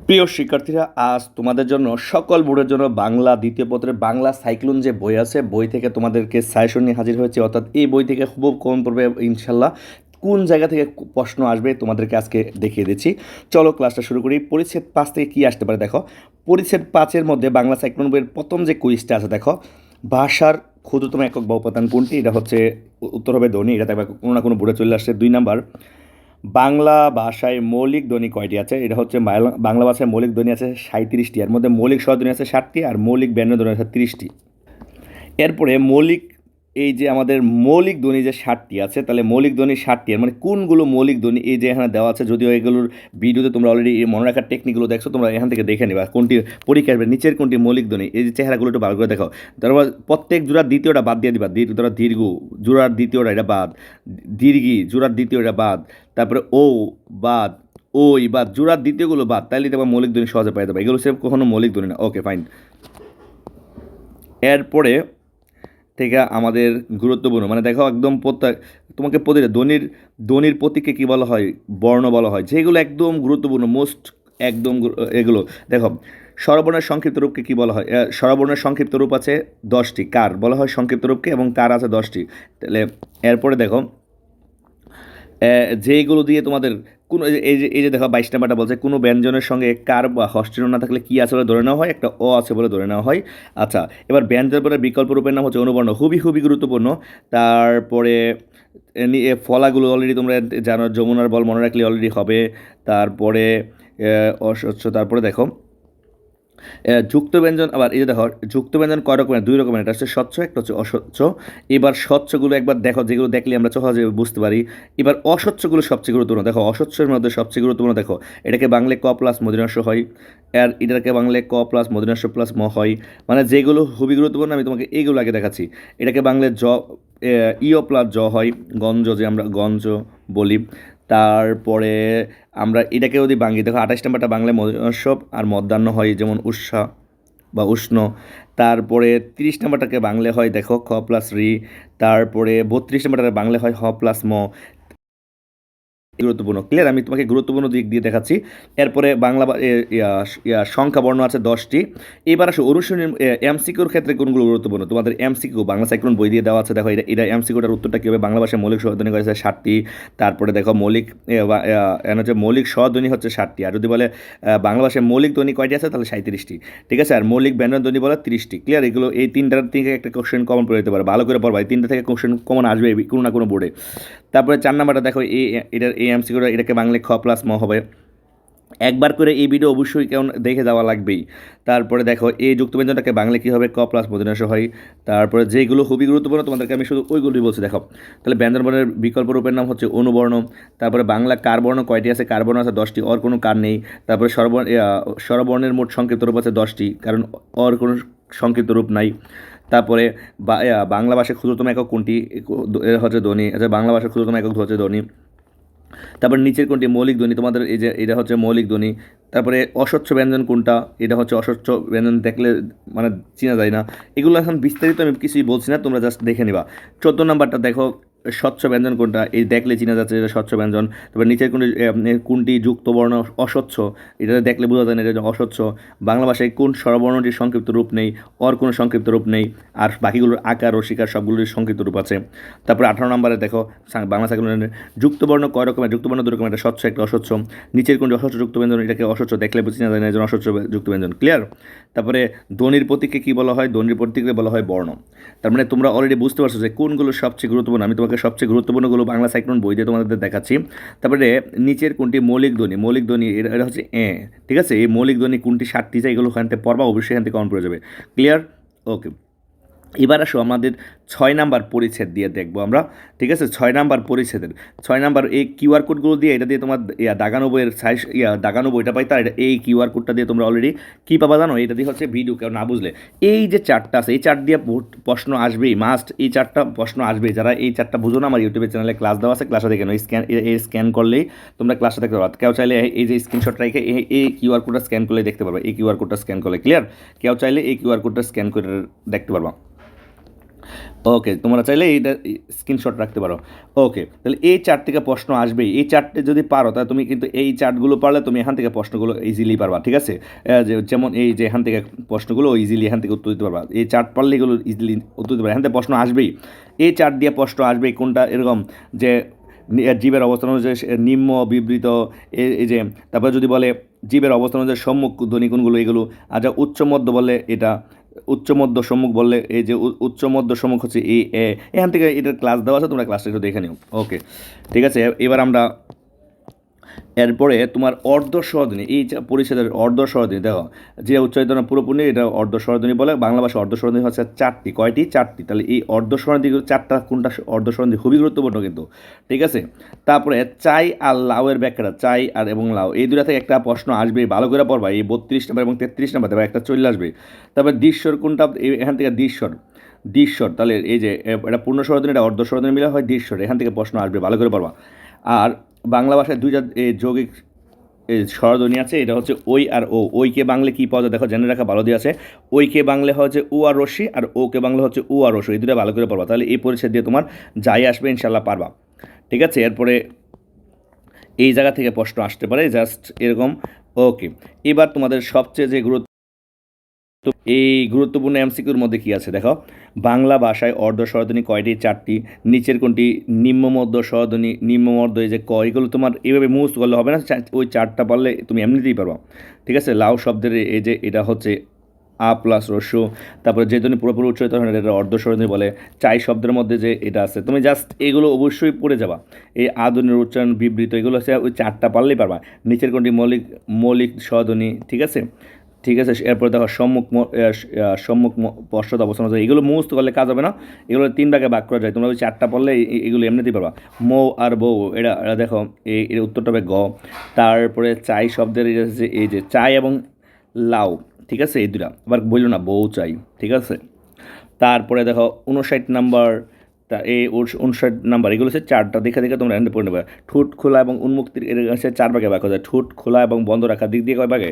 প্রিয় শিক্ষার্থীরা, আজ তোমাদের জন্য সকল বোর্ডের জন্য বাংলা দ্বিতীয় পত্রের বাংলা সাইক্লোন যে বই আছে, বই থেকে তোমাদেরকে সাজেশন নিয়ে হাজির হয়েছে। অর্থাৎ এই বই থেকে হুবহু কমন পড়বে ইনশাল্লাহ। কোন জায়গা থেকে প্রশ্ন আসবে তোমাদেরকে আজকে দেখিয়ে দিচ্ছি। চলো ক্লাসটা শুরু করি। পরিচ্ছেদ 5 থেকে কী আসতে পারে দেখো। পরিচ্ছেদ 5-এর মধ্যে বাংলা সাইক্লোন বইয়ের প্রথম যে কুইজটা আছে দেখো, ভাষার ক্ষুদ্রতম একক বা উপাদান কোনটি? এটা হচ্ছে উত্তর হবে ধ্বনি। এটা দেখবে কোনো না কোনো বোর্ডে চলে আসছে। 2 নাম্বার, বাংলা ভাষায় মৌলিক ধ্বনি কয়টি আছে? এটা হচ্ছে বাংলা ভাষায় মৌলিক ধ্বনি আছে 37টি। এর মধ্যে মৌলিক স্বরধ্বনি আছে 60টি, আর মৌলিক ব্যঞ্জন ধ্বনি আছে 30টি। এরপরে মৌলিক, এই যে আমাদের মৌলিক ধ্বনি যে 60টি আছে, তাহলে মৌলিক ধ্বনি 60টি, এর মানে কোনগুলো মৌলিক ধ্বনি এই যে এখানে দেওয়া আছে। যদিও এগুলোর ভিডিওতে তোমরা অলরেডি মনে রাখার টেকনিকগুলো দেখছো, তোমরা এখান থেকে দেখে নিবা কোনটি পরীক্ষা আসবে। নিচের কোনটি মৌলিক ধ্বনি, এই যে চেহারাগুলো একটু ভালো করে দেখো। তারপর প্রত্যেক জোড়ার দ্বিতীয়টা বাদ দিয়ে দিবা। ধরো দীর্ঘ জোড়ার দ্বিতীয়টা এটা বাদ, দীর্ঘি জোড়ার দ্বিতীয়টা বাদ, তারপরে ও বাদ, ওই বাদ, জোড়ার দ্বিতীয়গুলো বাদ, তাইলে তোমার মৌলিক ধ্বনি সহজে পাই যাবে। এগুলো সেম কখনো মৌলিক ধ্বনি না। Okay fine. এরপরে থেকে আমাদের গুরুত্বপূর্ণ, মানে দেখো একদম প্রত্যেক তোমাকে প্রতিটা ধ্বনির প্রতীককে কী বলা হয়? বর্ণ বলা হয়, যেগুলো একদম গুরুত্বপূর্ণ মোস্ট একদম এগুলো দেখো। স্বরবর্ণের সংক্ষিপ্ত রূপকে কী বলা হয়? স্বরবর্ণের সংক্ষিপ্ত রূপ আছে 10টি। কার বলা হয় সংক্ষিপ্ত রূপকে, এবং কার আছে 10টি। তাহলে এরপরে দেখো যেইগুলো দিয়ে তোমাদের কোনো এই যে দেখো 22 নাম্বারটা বলছে কোনো ব্যঞ্জনের সঙ্গে কার বা হস্টেন না থাকলে কী আছে বলে ধরে নেওয়া হয়? একটা অ আছে বলে ধরে নেওয়া হয়। আচ্ছা, এবার ব্যঞ্জন পরের বিকল্প রূপের নাম হচ্ছে অনুবর্ণ। খুবই খুবই গুরুত্বপূর্ণ। তারপরে ফলাগুলো অলরেডি তোমরা জানো, যমুনার বল মনে রাখলে অলরেডি হবে। তারপরে অস্বচ্ছ। তারপরে দেখো যুক্ত ব্যঞ্জন। আবার এই যে দেখো যুক্ত ব্যঞ্জন কয় রকমের? 2 রকমের। একটা হচ্ছে স্বচ্ছ, একটা হচ্ছে অস্বচ্ছ। এবার স্বচ্ছগুলো একবার দেখো, যেগুলো দেখলে আমরা সহজে বুঝতে পারি। এবার অস্বচ্ছগুলো সবচেয়ে গুরুত্বপূর্ণ। দেখো অস্বচ্ছের মধ্যে সবচেয়ে গুরুত্বপূর্ণ দেখো, এটাকে বাংলায় ক প্লাস মদিনাস্য হয়, আর এটাকে বাংলায় ক প্লাস মদিনাস্য প্লাস ম হয়। মানে যেগুলো খুবই গুরুত্বপূর্ণ, আমি তোমাকে এইগুলো আগে দেখাচ্ছি। এটাকে বাংলায় ইও প্লাস জ হয়, গঞ্জ, যে আমরা গঞ্জ বলি। তারপরে আমরা এটাকে যদি বাঙালি দেখো 28 নাম্বারটা বাংলায় মৎস্যব আর মধ্যাহ্ন হয়, যেমন উৎসা বা উষ্ণ। তারপরে 30 নাম্বারটাকে বাংলায় হয় দেখো খ প্লাস রি। তারপরে 32 নাম্বারটাকে বাংলায় হয় হ প্লাস ম। গুরুত্বপূর্ণ, ক্লিয়ার? আমি তোমাকে গুরুত্বপূর্ণ দিক দিয়ে দেখাচ্ছি। এরপরে বাংলা সংখ্যা বর্ণ আছে 10টি। এবার আসো অনুশীলনী এমসিকিউর ক্ষেত্রে কোনগুলো গুরুত্বপূর্ণ? তোমাদের এমসিকিউ বাংলা সাইক্লোন বই দিয়ে দেওয়া আছে। দেখো এটা এমসিকিউটার উত্তরটা কী হবে? বাংলা ভাষায় মৌলিক স্বরধ্বনি করেছে 60টি। তারপরে দেখো মৌলিক হচ্ছে মৌলিক স্বরধ্বনি হচ্ছে 60টি। আর যদি বলে বাংলা ভাষায় মৌলিক ধ্বনি কয়টি আছে, তাহলে 37টি। ঠিক আছে? আর মৌলিক ব্যঞ্জন ধ্বনি বলে 30টি। ক্লিয়ার? এগুলো এই তিনটার থেকে একটা কোশ্চেন কমন পড়ে যেতে পারে। ভালো করে পড়বা, এই তিনটা থেকে কোশ্চেন কমন আসবে কোনো না কোনো বোর্ডে। তারপরে 4 নাম্বারটা দেখো, এটার এই এমসিকিউটা, এটাকে বাংলায় খ প্লাস ম হবে। একবার করে এই ভিডিও অবশ্যই কেমন দেখে যাওয়া লাগবেই। তারপরে দেখো এই যুক্ত ব্যঞ্জনটাকে বাংলা কী হবে? ক প্লাস মূর্ধন্য ষ হয়। তারপরে যেগুলো খুবই গুরুত্বপূর্ণ তোমাদেরকে আমি শুধু ওইগুলোই বলছি। দেখো তাহলে ব্যঞ্জন বর্ণের বিকল্প রূপের নাম হচ্ছে অনুবর্ণ। তারপরে বাংলা কার বর্ণ কয়টি আছে? কার বর্ণ আছে 10টি, অর কোনো কার নেই। তারপরে স্বরবর্ণের মোট সংক্ষিপ্ত রূপ আছে 10টি, কারণ অর কোনো সংক্ষিপ্ত রূপ নাই। তারপরে বাংলা ভাষায় ক্ষুদ্রতম একক কোনটি? হচ্ছে ধ্বনি। আচ্ছা, বাংলা ভাষার ক্ষুদ্রতম একক হচ্ছে ধ্বনি। তারপর নিচের কোনটি মৌলিক ধ্বনি? তোমাদের এই যে এটা হচ্ছে মৌলিক ধ্বনি। তারপরে অস্বচ্ছ ব্যঞ্জন কোনটা? এটা হচ্ছে অস্বচ্ছ ব্যঞ্জন, দেখলে মানে চেনা যায় না। এগুলো এখন বিস্তারিত আমি কিছুই বলছি না, তোমরা জাস্ট দেখে নিবা। 14 নাম্বারটা দেখো, স্বচ্ছ ব্যঞ্জন কোনটা? এই দেখলে চেনা যাচ্ছে এটা স্বচ্ছ ব্যঞ্জন। তারপর নিচের কোনটি যুক্ত বর্ণ অস্বচ্ছ? এটা দেখলে বোঝা যায় না এটা অস্বচ্ছ। বাংলা ভাষায় কোন স্বরবর্ণটির সংক্ষিপ্ত রূপ নেই? অর কোনো সংক্ষিপ্ত রূপ নেই। আর বাকিগুলোর আকার ও শিকার সবগুলোর সংক্ষিপ্ত রূপ আছে। তারপরে 18 নম্বরে দেখো বাংলা সাইক্লোনের যুক্তবর্ণ কয় রকমের? যুক্তবর্ণ 2 রকমের, একটা স্বচ্ছ একটা অস্বচ্ছ। নিচের কোনটি অস্বচ্ছ যুক্ত ব্যঞ্জন? এটাকে অস্বচ্ছ দেখলে বোঝা যায় না, এই জন্য অস্বচ্ছ যুক্ত ব্যঞ্জন। ক্লিয়ার? তারপরে ধ্বনির প্রতীককে কী বলা হয়? ধ্বনির প্রতীককে বলা হয় বর্ণ। তার মানে তোমরা অলরেডি বুঝতে পারছো যে কোনগুলো সবচেয়ে গুরুত্বপূর্ণ। আমি তোমাকে সবচেয়ে গুরুত্বপূর্ণগুলো বাংলা সাইক্লোন বই দিয়ে তোমাদের দেখাচ্ছি। তারপরে নিচের কোনটি মৌলিক ধ্বনি? মৌলিক ধ্বনি এটা হচ্ছে ঠিক আছে? এই মৌলিক ধ্বনি কোনটি 60টি চাই, এগুলো ওখান থেকে পড়বা, অবশ্যই এখান থেকে কমন পড়ে যাবে। ক্লিয়ার? ওকে। এবার আসো আমাদের 6 নাম্বার পরিচ্ছেদ দিয়ে দেখবো আমরা। ঠিক আছে? 6 নাম্বার পরিচ্ছেদের 6 নাম্বার এই কিউআর কোডগুলো দিয়ে, এটা দিয়ে তোমার দাগানো বইয়ের সাইজ দাগানো বইটা পাইতা, এটা এই কিউআর কোডটা দিয়ে তোমরা অলরেডি কী পাবা জানো? এটা দিয়ে হচ্ছে ভিডিও, কেউ না বুঝলে এই যে চারটা আছে, এই চার দিয়ে প্রশ্ন আসবেই, মাস্ট এই চারটা প্রশ্ন আসবেই। যারা এই চারটা বুঝো না, আমার ইউটিউবের চ্যানেলে ক্লাস দেওয়া আছে, ক্লাসে দেখে নাও। স্ক্যান করলেই তোমরা ক্লাসটা দেখতে পারবা। কেউ চাইলে এই যে স্ক্রিনশট রেখে এই কিউআর কোডটা স্ক্যান করলে দেখতে পারবা। এই কিউআর কোডটা স্ক্যান করলে, ক্লিয়ার? কেউ চাইলে এই কিউআর কোডটা স্ক্যান করে দেখতে পারবা। ওকে, তোমরা চাইলে এইটা স্ক্রিনশট রাখতে পারো। ওকে, তাহলে এই চার্ট থেকে প্রশ্ন আসবেই। এই চার্টে যদি পারো তাহলে তুমি কিন্তু এই চার্টগুলো পারলে তুমি এখান থেকে প্রশ্নগুলো ইজিলি পারবা, ঠিক আছে? যেমন এই যে এখান থেকে প্রশ্নগুলো ইজিলি এখান থেকে উত্তর দিতে পারবা। এই চার্ট পারলে এগুলো ইজিলি উত্তর দিতে পারবা। এখান থেকে প্রশ্ন আসবেই, এই চার্ট দিয়ে প্রশ্ন আসবেই। কোনটা এরকম যে জীবের অবস্থান অনুযায়ী নিম্ন বিবৃত, এই যে তারপরে যদি বলে জীবের অবস্থান অনুযায়ী সম্মুখ ধ্বনি কোনগুলো, এগুলো। আর যা উচ্চ মধ্য বললে এটা, উচ্চ মধ্য সম্মুখ বললে এই যে উচ্চ মধ্য সম্মুখ হচ্ছে এই এখান থেকে এটার ক্লাস দেওয়া আছে, তোমরা ক্লাসটা একটু দেখে নিও। ওকে, ঠিক আছে। এবার আমরা এরপরে তোমার অর্ধ স্বরধ্বনি, এই পরিচ্ছেদের অর্ধ স্বরধ্বনি দেখো, যে উচ্চারিত না পুরোপুরি এটা অর্ধ স্বরধ্বনি বলে। বাংলা ভাষা অর্ধ স্বরধ্বনি হচ্ছে চারটি। কয়টি? চারটি। তাহলে এই অর্ধ স্বরধ্বনি চারটা, কোনটা অর্ধ স্বরধ্বনি খুবই গুরুত্বপূর্ণ কিন্তু, ঠিক আছে। তারপরে চাই আর লাউয়ের ব্যাখ্যাটা, চাই আর এবং লাউ এই দুটা থেকে একটা প্রশ্ন আসবে, ভালো করে পড়বা। এই 32 নম্বর এবং 33 নম্বর দেবা, একটা চলে আসবে। তারপরে দৃশ্যর কোনটা, এখান থেকে দৃশ্যর, তাহলে এই যে এটা পূর্ণ স্বরধ্বনি, এটা অর্ধ স্বরধ্বনি মিলে হয় দৃশ্যর, এখান থেকে প্রশ্ন আসবে, ভালো করে পড়বা। আর বাংলা ভাষায় দুইটা যৌগিক স্বরধ্বনি আছে, এটা হচ্ছে ওই আর ও। ওইকে বাংলে কী পাওয়া যায় দেখো, জেনে রাখা ভালো দিয়ে আছে। ওইকে বাংলে হচ্ছে উ আর রশ্মি, আর ওকে বাংলে হচ্ছে উ আর রস্য। এই দুটো ভালো করে পড়বা, তাহলে এই পরিচ্ছেদ দিয়ে তোমার যাই আসবে ইনশাল্লাহ পারবা, ঠিক আছে। এরপরে এই জায়গা থেকে প্রশ্ন আসতে পারে জাস্ট এরকম। ওকে, এবার তোমাদের সবচেয়ে যে তো এই গুরুত্বপূর্ণ এমসিকিউর মধ্যে কী আছে দেখো, বাংলা ভাষায় অর্ধ স্বরধ্বনি কয়টি? চারটি। নিচের কোনটি নিম্নমধ্য স্বরধ্বনি? নিম্নমধ্য এই যে ক, এগুলো তোমার এইভাবে মুখস্থ করলে হবে না, ওই চারটা পারলে তুমি এমনিতেই পারবা, ঠিক আছে। লাউ শব্দের এই যে এটা হচ্ছে আ প্লাস রস্য, তারপরে যে ধ্বনি পুরোপুরি উচ্চারিত হয় না এটা অর্ধ স্বরধ্বনি বলে। চাই শব্দের মধ্যে যে এটা আছে, তুমি জাস্ট এগুলো অবশ্যই পড়ে যাবা। এই আধুনিক উচ্চারণ বিবৃত এগুলো হচ্ছে ওই চারটা পারলেই পারবা। নিচের কোনটি মৌলিক মৌলিক স্বরধ্বনি, ঠিক আছে, ঠিক আছে। এরপর দেখো সম্মুখ পশ্চাৎ অবস্থান, এগুলো মুখস্থ করলে কাজ হবে না, এগুলো 3 ভাগে ভাগ করা যায়। তোমরা ওই চারটা পড়লে এগুলো এমনিতেই পারবা। মৌ আর বউ, এটা দেখো এর উত্তরটা হবে গ। তারপরে চাই শব্দের এই যে চাই এবং লাউ, ঠিক আছে, এই দুটা আবার বললো না, বউ চাই, ঠিক আছে। তারপরে দেখো 59 নাম্বার, তা এই 59 নাম্বার, এগুলো হচ্ছে চারটা, দেখে দেখে তোমরা এখানে পড়ে নেবে। ঠোঁট খোলা এবং উন্মুক্তির এর হচ্ছে 4 ভাগে ভাগ করা যায়। ঠোঁট খোলা এবং বন্ধ রাখার দিক দিয়ে কয় ভাগে,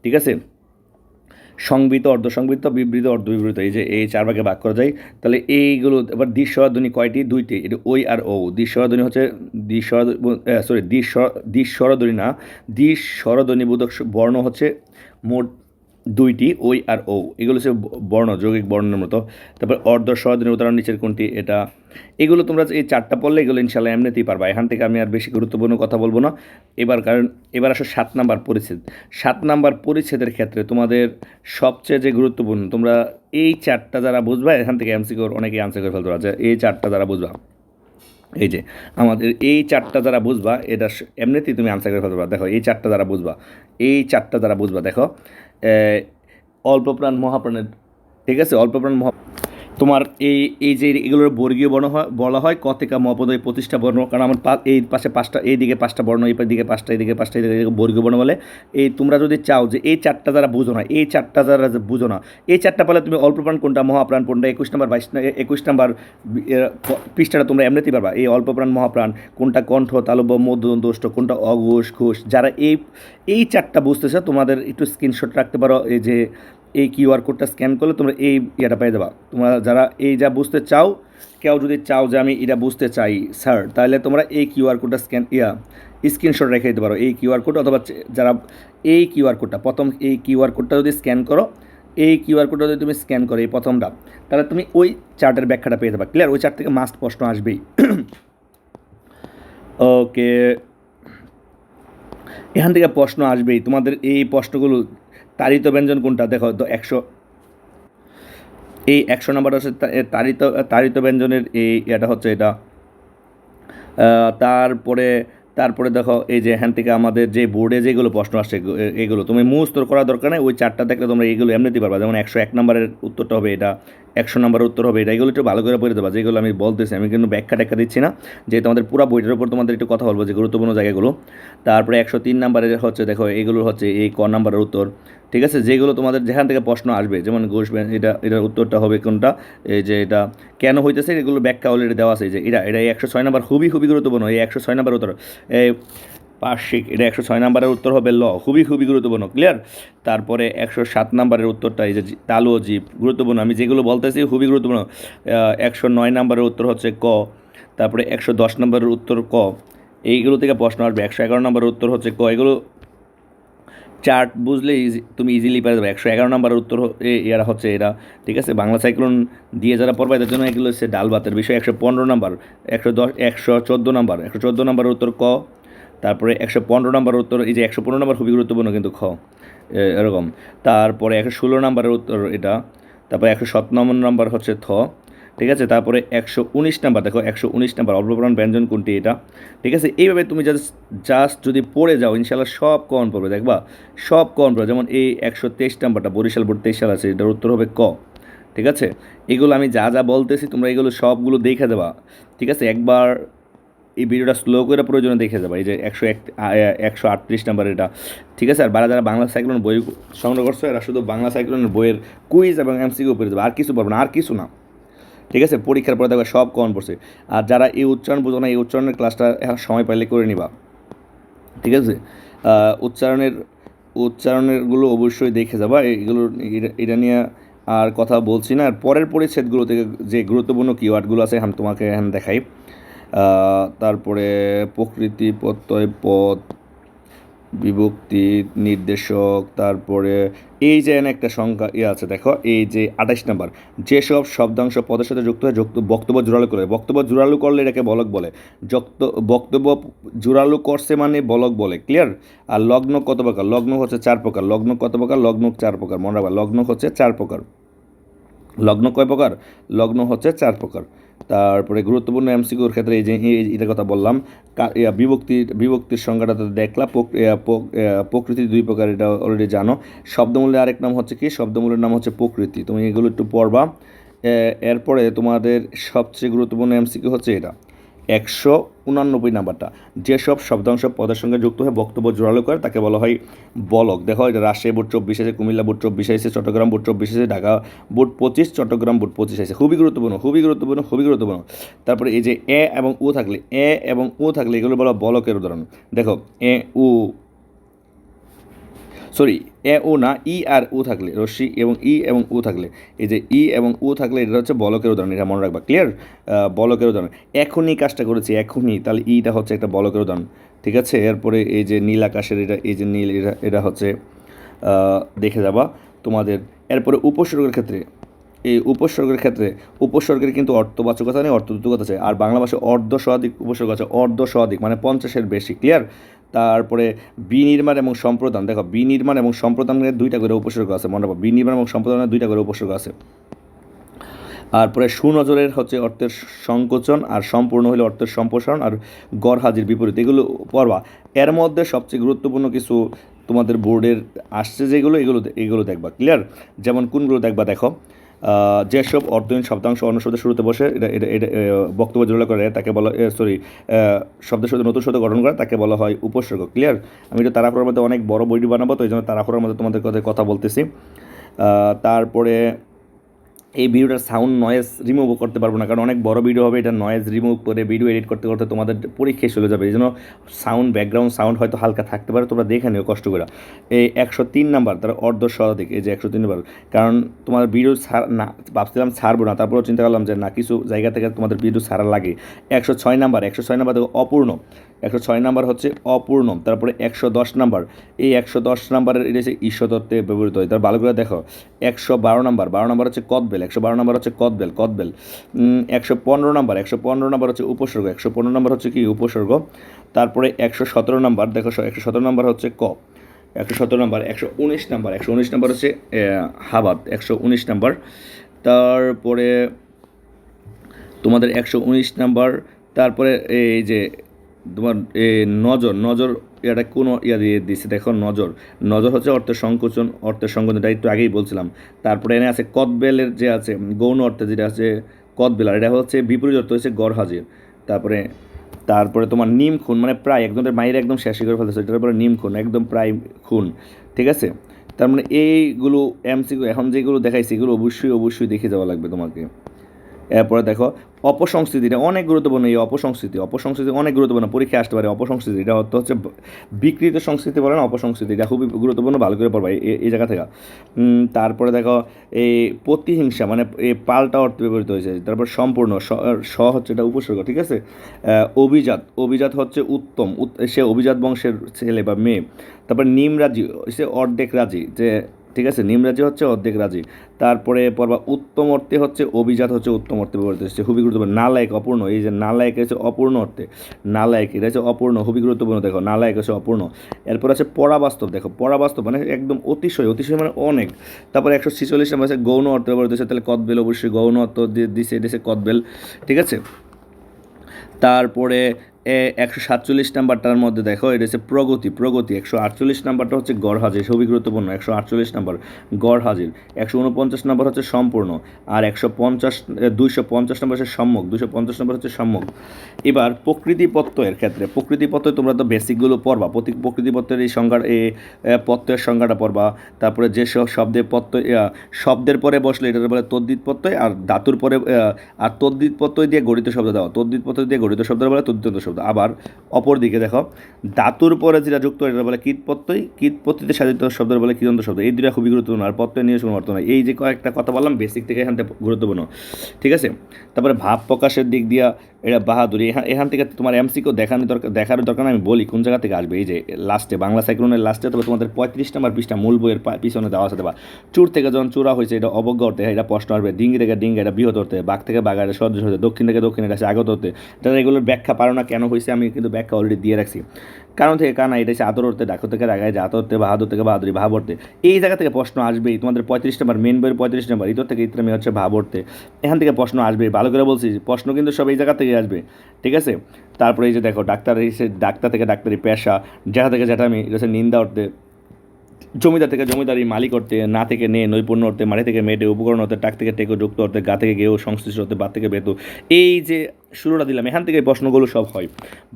ঠিক আছে। সংবৃত, অর্ধসংবৃত, বিবৃত, অর্ধবিবৃত, এই যে এই 4 ভাগে ভাগ করা যায়। তাহলে এইগুলো এবার দ্বিস্বরধ্বনি কয়টি? 2টি। এটা ওই আর ও। দ্বিস্বরধ্বনি হচ্ছে দ্বিস্বরধ্বনি না, দ্বিস্বরধ্বনি বোধক বর্ণ হচ্ছে মোট 2টি, ওই আর ও। এগুলো হচ্ছে বর্ণ, যৌগিক বর্ণের মতো। তারপর অর্ধ স্বরধ্বনির উদাহরণ নিচের কোনটি? এটা। এগুলো তোমরা এই চারটা পড়লে এগুলো ইনশাল্লাহ এমনিতেই পারবা। এখান থেকে আমি আর বেশি গুরুত্বপূর্ণ কথা বলবো না এবার, কারণ এবার আসো 7 নাম্বার পরিচ্ছেদ। 7 নাম্বার পরিচ্ছেদের ক্ষেত্রে তোমাদের সবচেয়ে যে গুরুত্বপূর্ণ, তোমরা এই চারটা যারা বুঝবা এখান থেকে এমসিকিউর অনেকেই আনসার করে ফেলতে পারছে। এই চারটা যারা বুঝবা, এই যে আমাদের এই চারটা যারা বুঝবা এটা এমনিতেই তুমি আনসার করে ফেলতে পারো। দেখো এই চারটা যারা বুঝবা, এই চারটা যারা বুঝবা দেখো, অল্প প্রাণ মহাপ্রাণের, ঠিক আছে, অল্প প্রাণ তোমার এই এই যে এগুলোর বর্গীয় বর্ণ বলা হয় ক থেকে ম পর্যন্ত, এই 25টা বর্ণ, কারণ আমার এই পাশে 5টা, এই দিকে 5টা বর্ণ, এই দিকে 5টা, এই দিকে 5টা, এই দিকে বর্গীয় বর্ণ বলে। এই তোমরা যদি চাও যে এই চারটা যারা বুঝো না, এই চারটা যারা বুঝো না, এই চারটা পারলে তুমি অল্প প্রাণ কোনটা, মহাপ্রাণ কোনটা, 21 নাম্বার 21 নাম্বার পৃষ্ঠাটা তোমরা এমনিতেই পারবা। এই অল্প প্রাণ মহাপ্রাণ কোনটা, কণ্ঠ তালব্য মধ্যদণ্ড কোনটা, অঘোষ ঘোষ। যারা এই চারটা বুঝতেছে তোমাদের একটু স্ক্রিনশট রাখতে পারো। এই যে এই কিউআর কোডটা স্ক্যান করলে তোমরা এই ইয়েটা পেয়ে যাবা। তোমরা যারা এই যা বুঝতে চাও, কেউ যদি চাও যে আমি এটা বুঝতে চাই স্যার, তাহলে তোমরা এই কিউআর কোডটা স্ক্রিনশট রেখে দিতে পারো, এই কিউআর কোড। অথবা যারা এই কিউআর কোডটা এই কিউআর কোডটা যদি স্ক্যান করো, এই কিউআর কোডটা যদি তুমি স্ক্যান করো এই প্রথমটা, তাহলে তুমি ওই চার্টের ব্যাখ্যাটা পেয়ে যাবা। ক্লিয়ার? ওই চার্ট থেকে মাস্ট প্রশ্ন আসবেই। ওকে, এখান থেকে প্রশ্ন আসবেই তোমাদের। এই প্রশ্নগুলো তাড়িত ব্যঞ্জন কোনটা দেখো, 100 নাম্বার হচ্ছে তাড়িত ব্যঞ্জনের এটা হচ্ছে এটা। তারপরে তারপরে দেখো এই যে এখান থেকে আমাদের যে বোর্ডে যেগুলো প্রশ্ন আসছে, এগুলো তুমি মুখস্থ করার দরকার নেই, ওই চারটা দেখলে তোমরা এগুলো এমনিতেই পারবা। যেমন 101 নাম্বারের উত্তরটা হবে এটা, 100 নাম্বারের উত্তর হবে এটা। এগুলো একটু ভালো করে পড়ে দেবা, যেগুলো আমি বলতেছি, আমি কিন্তু ব্যাখ্যা ট্যাখ্যা দিচ্ছি না, যে তোমাদের পুরো বইটার উপর তোমাদের একটু কথা বলবো যে গুরুত্বপূর্ণ জায়গাগুলো। তারপরে 103 নাম্বারের হচ্ছে দেখো, এগুলো হচ্ছে এই ক নাম্বারের উত্তর, ঠিক আছে। যেগুলো তোমাদের যেখান থেকে প্রশ্ন আসবে, যেমন ঘোষ, এটার উত্তরটা হবে কোনটা, এই যে এটা কেন হইতেছে, এগুলো ব্যাখ্যা অলরেডি দেওয়া আছে। যে এটা 106 নাম্বার খুবই খুবই গুরুত্বপূর্ণ, এই 106 নাম্বার উত্তর। পার্শ্বিক, এটা 106 নম্বরের উত্তর হবে ল, খুবই খুবই গুরুত্বপূর্ণ, ক্লিয়ার। তারপরে 107 নম্বরের উত্তরটা এই যে তালু ও জীব, গুরুত্বপূর্ণ, আমি যেগুলো বলতেছি খুবই গুরুত্বপূর্ণ। 109 নম্বরের উত্তর হচ্ছে ক। তারপরে 110 নম্বরের উত্তর ক, এইগুলো থেকে প্রশ্ন আসবে। 111 নম্বরের উত্তর হচ্ছে ক। এগুলো চার্ট বুঝলে তুমি ইজিলি পারে যাবে। 111 নম্বরের উত্তর এরা হচ্ছে এরা, ঠিক আছে। বাংলা সাইক্লোন দিয়ে যারা পড়বে এদের জন্য এগুলো হচ্ছে ডাল ভাতের বিষয়। 115 নম্বর, 110, 114 নম্বর, 114 নম্বরের উত্তর ক। তারপরে 115 নম্বরের উত্তর, এই যে 115 নম্বর খুবই গুরুত্বপূর্ণ কিন্তু খ, এরকম। তারপরে 116 নম্বরের উত্তর এটা। তারপরে 117 নম্বর হচ্ছে থ, ঠিক আছে। তারপরে 119 নাম্বার, দেখো 119 নাম্বার অল্পপ্রাণ ব্যঞ্জন কোনটি, এটা, ঠিক আছে। এইভাবে তুমি জাস্ট যদি পড়ে যাও ইনশাল্লাহ সব কমন পড়বে, দেখবা সব কমন পড়বে। যেমন এই 123 নাম্বারটা বরিশাল বোর্ড 23 সাল আছে, এটার উত্তর হবে ক, ঠিক আছে। এগুলো আমি যা যা বলতেছি তোমরা এগুলো সবগুলো দেখে দেবা, ঠিক আছে। একবার এই ভিডিওটা স্লো করে প্রয়োজনে দেখে যাবা। এই যে 138 নাম্বার এটা, ঠিক আছে। আর যারা বাংলা সাইক্লোন বই সংগ্রহ করছো এরা শুধু বাংলা সাইক্লোনের বইয়ের কুইজ এবং এমসিকিউ পড়ে যাবে, আর কিছু পারবে না, আর কিছু না, ঠিক আছে। পরীক্ষার পরে দেখবে সব কমন পড়ছে। আর যারা এই উচ্চারণ বোঝো না, এই উচ্চারণের ক্লাসটা এখন সময় পাইলে করে নিবা, ঠিক আছে। উচ্চারণেরগুলো অবশ্যই দেখে যাবা। এগুলো এটা নিয়ে আর কথা বলছি না। আর পরের পরিচ্ছেদগুলো থেকে যে গুরুত্বপূর্ণ কিওয়ার্ডগুলো আছে আমি তোমাকে এখন দেখাই। তারপরে প্রকৃতি, প্রত্যয়, পদ, বিভক্তি, নির্দেশক, তারপরে এই যে এনে একটা সংখ্যা আছে দেখো, এই যে 28 নাম্বার, যেসব শব্দাংশ পদের সাথে যুক্ত হয়ে বক্তব্য জোরালো করে, বক্তব্য জোরালো করলে এটাকে বলক বলে। বক্তব্য জোরালো করছে মানে বলক বলে, ক্লিয়ার। আর লগ্ন কত প্রকার, লগ্ন হচ্ছে 4 প্রকার। লগ্ন কত প্রকার, লগ্ন 4 প্রকার, মনে রাখবা লগ্ন হচ্ছে 4 প্রকার। লগ্ন কয় প্রকার, লগ্ন হচ্ছে 4 প্রকার। তারপরে গুরুত্বপূর্ণ এমসিকিউর ক্ষেত্রে এই যে এটার কথা বললাম, বিভক্তির সংজ্ঞাটা তো দেখলা। প্রকৃতি 2 প্রকার, এটা অলরেডি জানো। শব্দমূল্যের আরেক নাম হচ্ছে কি, শব্দমূল্যের নাম হচ্ছে প্রকৃতি, তুমি এগুলো একটু পড়বা। এরপরে তোমাদের সবচেয়ে গুরুত্বপূর্ণ এমসিকিউ হচ্ছে এটা 189 নাম্বারটা, যেসব শব্দাংশ পদের সঙ্গে যুক্ত হয়ে বক্তব্য জোরালো করে তাকে বলা হয় বলক। দেখো এটা রাজশাহী বোর্ড 24 আছে, কুমিল্লা বোর্ড 24 আছে, চট্টগ্রাম বোর্ড 24 আছে, ঢাকা বোর্ড 25, চট্টগ্রাম বোর্ড 25 আছে। খুবই গুরুত্বপূর্ণ, খুবই গুরুত্বপূর্ণ, খুবই গুরুত্বপূর্ণ। তারপরে এই যে এ এবং ও থাকলে এগুলো বলা বলকের উদাহরণ। দেখো এ ও না, ই আর ও থাকলে, রশ্মি এবং ই এবং ও থাকলে, এই যে ই এবং ও থাকলে এটা হচ্ছে বলকের উদাহরণ, এটা মনে রাখবা, ক্লিয়ার। বলকের উদাহরণ, এখনই কাজটা করেছি, এখনই, তাহলে ইটা হচ্ছে একটা বলকের উদাহরণ, ঠিক আছে। এরপরে এই যে নীল আকাশের, এই যে নীল, এটা হচ্ছে দেখে যাবা তোমাদের। এরপরে উপসর্গের ক্ষেত্রে, এই উপসর্গের কিন্তু অর্থবাচকতা নেই, অর্থদ্যোতকতা আছে। আর বাংলা ভাষায় অর্ধ শতাধিক উপসর্গ আছে, অর্ধ শতাধিক মানে 50-এর বেশি, ক্লিয়ার। তারপরে বিনির্মাণ এবং সম্প্রদান, দেখো বিনির্মাণ এবং সম্প্রদানের 2টা করে উপসর্গ আছে, মনে রাখবো বিনির্মাণ এবং সম্প্রদানের 2টা করে উপসর্গ আছে। তারপরে সুনজরের হচ্ছে অর্থের সংকোচন, আর সম্পূর্ণ হলে অর্থের সম্প্রসারণ, আর গড় হাজির বিপরীত, এগুলো পড়বা। এর মধ্যে সবচেয়ে গুরুত্বপূর্ণ কিছু তোমাদের বোর্ডের আসছে যেগুলো, এগুলো দেখবা, ক্লিয়ার। যেমন কোনগুলো দেখবা, দেখো যেসব অর্থহীন শব্দাংশ অন্য শব্দের শুরুতে বসে এটা বক্তব্য জোরালো করে তাকে বলা, শব্দের সাথে নতুন শব্দ গঠন করে তাকে বলা হয় উপসর্গ, ক্লিয়ার। আমি এটা তাড়াহুড়োর মধ্যে অনেক বড় বইটি বানাবো, তো এই জন্য তাড়াহুড়োর মধ্যে তোমাদের কথা বলতেছি। তারপরে এই ভিডিওটার সাউন্ড নয়েজ রিমুভ করতে পারবো না, কারণ অনেক বড় ভিডিও হবে, এটা নয়েজ রিমুভ করে ভিডিও এডিট করতে করতে তোমাদের পরীক্ষায় চলে যাবে। এই জন্য ব্যাকগ্রাউন্ড সাউন্ড হয়তো হালকা থাকতে পারে, তোমরা দেখে নিও কষ্ট করে। এই 103 নাম্বার, তার অর্ধ শতাধিক, এই যে 103 নাম্বার, কারণ তোমার ভিডিও না ভাবছিলাম ছাড়বো না, তারপরেও চিন্তা করলাম যে না, কিছু জায়গা থেকে তোমাদের ভিডিও ছাড়া লাগে। 106 নাম্বার, 106 নাম্বার দেখো অপূর্ণ, 106 নাম্বার হচ্ছে অপূর্ণ। তারপরে 110 নাম্বার, এই 110 নাম্বারের এটা হচ্ছে ঈশ্বরতত্ত্বে ব্যবহৃত হয়, তার ভালো করে দেখো। 112 নাম্বার, 12 নাম্বার হচ্ছে কদবেল, 112 নাম্বার হচ্ছে কদবেল। 115 নাম্বার, 115 নাম্বার হচ্ছে উপসর্গ, 115 নাম্বার হচ্ছে কি উপসর্গ। তারপরে 117 নাম্বার, দেখো 117 নাম্বার হচ্ছে 117 নাম্বার। 119 নাম্বার, 119 নাম্বার হচ্ছে হাবাদ, 119 নাম্বার। তারপরে তোমাদের 119 নাম্বার, তারপরে এই যে তোমার নজর, এটা কোনো দিয়ে দিচ্ছে, দেখো নজর হচ্ছে অর্থের সংকোচন, এটা একটু আগেই বলছিলাম। তারপরে এনে আছে কদবেলের যে আছে গৌণ অর্থে যেটা আছে কদবেল, আর এটা হচ্ছে বিপরীত অর্থ হচ্ছে গড় হাজির। তারপরে তোমার নিম খুন, মানে প্রায় একজনের মায়ের একদম শেষ করে ফেলতেছে, এটার পরে নিম খুন, একদম প্রায় খুন, ঠিক আছে। তার মানে এইগুলো এমসিকিউ এখন যেগুলো দেখাইছি এগুলো অবশ্যই দেখে যাওয়া লাগবে তোমাকে, এরপরে দেখো অপসংস্কৃতিটা অনেক গুরুত্বপূর্ণ। এই অপসংস্কৃতি অনেক গুরুত্বপূর্ণ, পরীক্ষায় আসতে পারে। অপসংস্কৃতি এটা হচ্ছে বিকৃত সংস্কৃতি বলে না, অপসংস্কৃতি এটা খুবই গুরুত্বপূর্ণ, ভালো করে পড়বা এই জায়গা থেকে। তারপরে দেখো এই প্রতিহিংসা মানে এই পাল্টা অর্থ ব্যবহৃত হয়েছে। তারপর সম্পূর্ণ হচ্ছে এটা উপসর্গ, ঠিক আছে। অভিজাত হচ্ছে উত্তম, সে অভিজাত বংশের ছেলে বা মেয়ে। তারপর নিমরাজি সে অর্ধেক রাজি, যে ঠিক আছে, নিমরাজি হচ্ছে অর্ধেক রাজি। তারপরে পড়বা উত্তম অর্থে হচ্ছে অভিজাত হচ্ছে উত্তম অর্থে ব্যবহৃত হচ্ছে, খুবই গুরুত্বপূর্ণ। নালায়ক অপূর্ণ, এই যে নালায়ক হচ্ছে অপূর্ণ অর্থে, নালায়ক এটা হচ্ছে অপূর্ণ, খুবই গুরুত্বপূর্ণ। দেখো নালায়ক হচ্ছে অপূর্ণ। এরপর আছে পরাবাস্তব, দেখো পরাবাস্তব মানে একদম অতিশয় মানে অনেক। তারপরে 146 নম্বর আছে গৌণ অর্থ ব্যবহৃত হচ্ছে, তাহলে কদবেল অবশ্যই গৌণ অর্থ দিছে কদবেল, ঠিক আছে। তারপরে 147 নাম্বারটার মধ্যে দেখো এটা হচ্ছে প্রগতি। 148 নাম্বারটা হচ্ছে গড় হাজির, খুবই গুরুত্বপূর্ণ। 148 নাম্বার গড় হাজির। 149 নাম্বার হচ্ছে সম্পূর্ণ। আর 250 নাম্বার হচ্ছে সম্যক। 250 নাম্বার হচ্ছে সম্যক। এবার প্রকৃতিপত্তয়ের ক্ষেত্রে, প্রকৃতিপত্তয় তোমরা তো বেসিকগুলো পড়বা, প্রকৃতিপত্তের এই সংজ্ঞা, এই প্রত্যয়ের সংজ্ঞাটা পড়বা। তারপরে যেসব শব্দের পরে বসলে এটা বলে তদ্ধিত প্রত্যয়, আর ধাতুর পরে আর তদ্ধিত প্রত্যয় দিয়ে গঠিত শব্দ দেওয়া, তদ্ধিত প্রত্যয় দিয়ে গঠিত শব্দ বলে তদ্ধিত শব্দ। আবার অপর দিকে দেখো ধাতুর পরে যেটা যুক্ত এটা বলে কীট প্রত্যয়, কীট প্রত্যয়তে সাধিত শব্দ বলে কৃদন্ত শব্দ। এই দুটা খুবই গুরুত্বপূর্ণ। আর প্রত্যয় নিয়ে কোনো অর্থ নয়। এই যে কয়েকটা কথা বললাম বেসিক থেকে, এখান থেকে গুরুত্বপূর্ণ, ঠিক আছে। তারপরে ভাব প্রকাশের দিক দিয়া এটা বাহাদুরি, এখান থেকে তোমার এমসিকেও দেখার দরকার আমি বলি কোন জায়গা থেকে আসবে। এই যে লাস্টে বাংলা সাইক্লোনের লাস্টে, তবে তোমাদের 35 নম্বর পৃষ্ঠা মূল বইয়ের পিছনে দেওয়া আছে। দেবা চুর থেকে যখন চূড়া হয়েছে এটা অবজ্ঞ অর্থে, এটা প্রশ্ন আসবে। ডিঙ্গি থেকে ডিঙ্গি এটা বৃহৎ অর্থে, বাঘ থেকে বাঘ এটা সদৃশ অর্থে, দক্ষিণ থেকে দক্ষিণ এটা আগত অর্থে। তাহলে এগুলোর ব্যাখ্যা পারো না কেন হয়েছে, আমি কিন্তু ব্যাখ্যা অলরেডি দিয়ে রাখছি। কারণ থেকে কারণ এটা হচ্ছে আদর অর্থে, ডাকর থেকে ডাকায়, জাত অর্থে, বাহাদুর থেকে বাহাদুরি, ভাব অর্থে। এই জায়গা থেকে প্রশ্ন আসবেই তোমাদের 35 নম্বর মেন বইয়ের 35 নম্বর ইতর থেকে ইত্রামি হচ্ছে ভাব অর্থে। এখান থেকে প্রশ্ন আসবেই, ভালো করে বলছি, প্রশ্ন কিন্তু সব এই জায়গা থেকে আসবে, ঠিক আছে। তারপরে এই যে দেখো ডাক্তার থেকে ডাক্তারি পেশা, যেটা থেকে যেটামি এটা হচ্ছে নিন্দা অর্থে, জমিদার থেকে জমিদারি, মালিক অর্থে, না থেকে নে নৈপুণ্য অর্থে, মাটি থেকে মেটে উপকরণ অর্থে, টাক থেকে টেকো যুক্ত অর্থে, গা থেকে গেও সংশ্লিষ্ট অর্থে, বাদ থেকে বেতু। এই যে শুরুটা দিলাম এখান থেকে প্রশ্নগুলো সব হয়,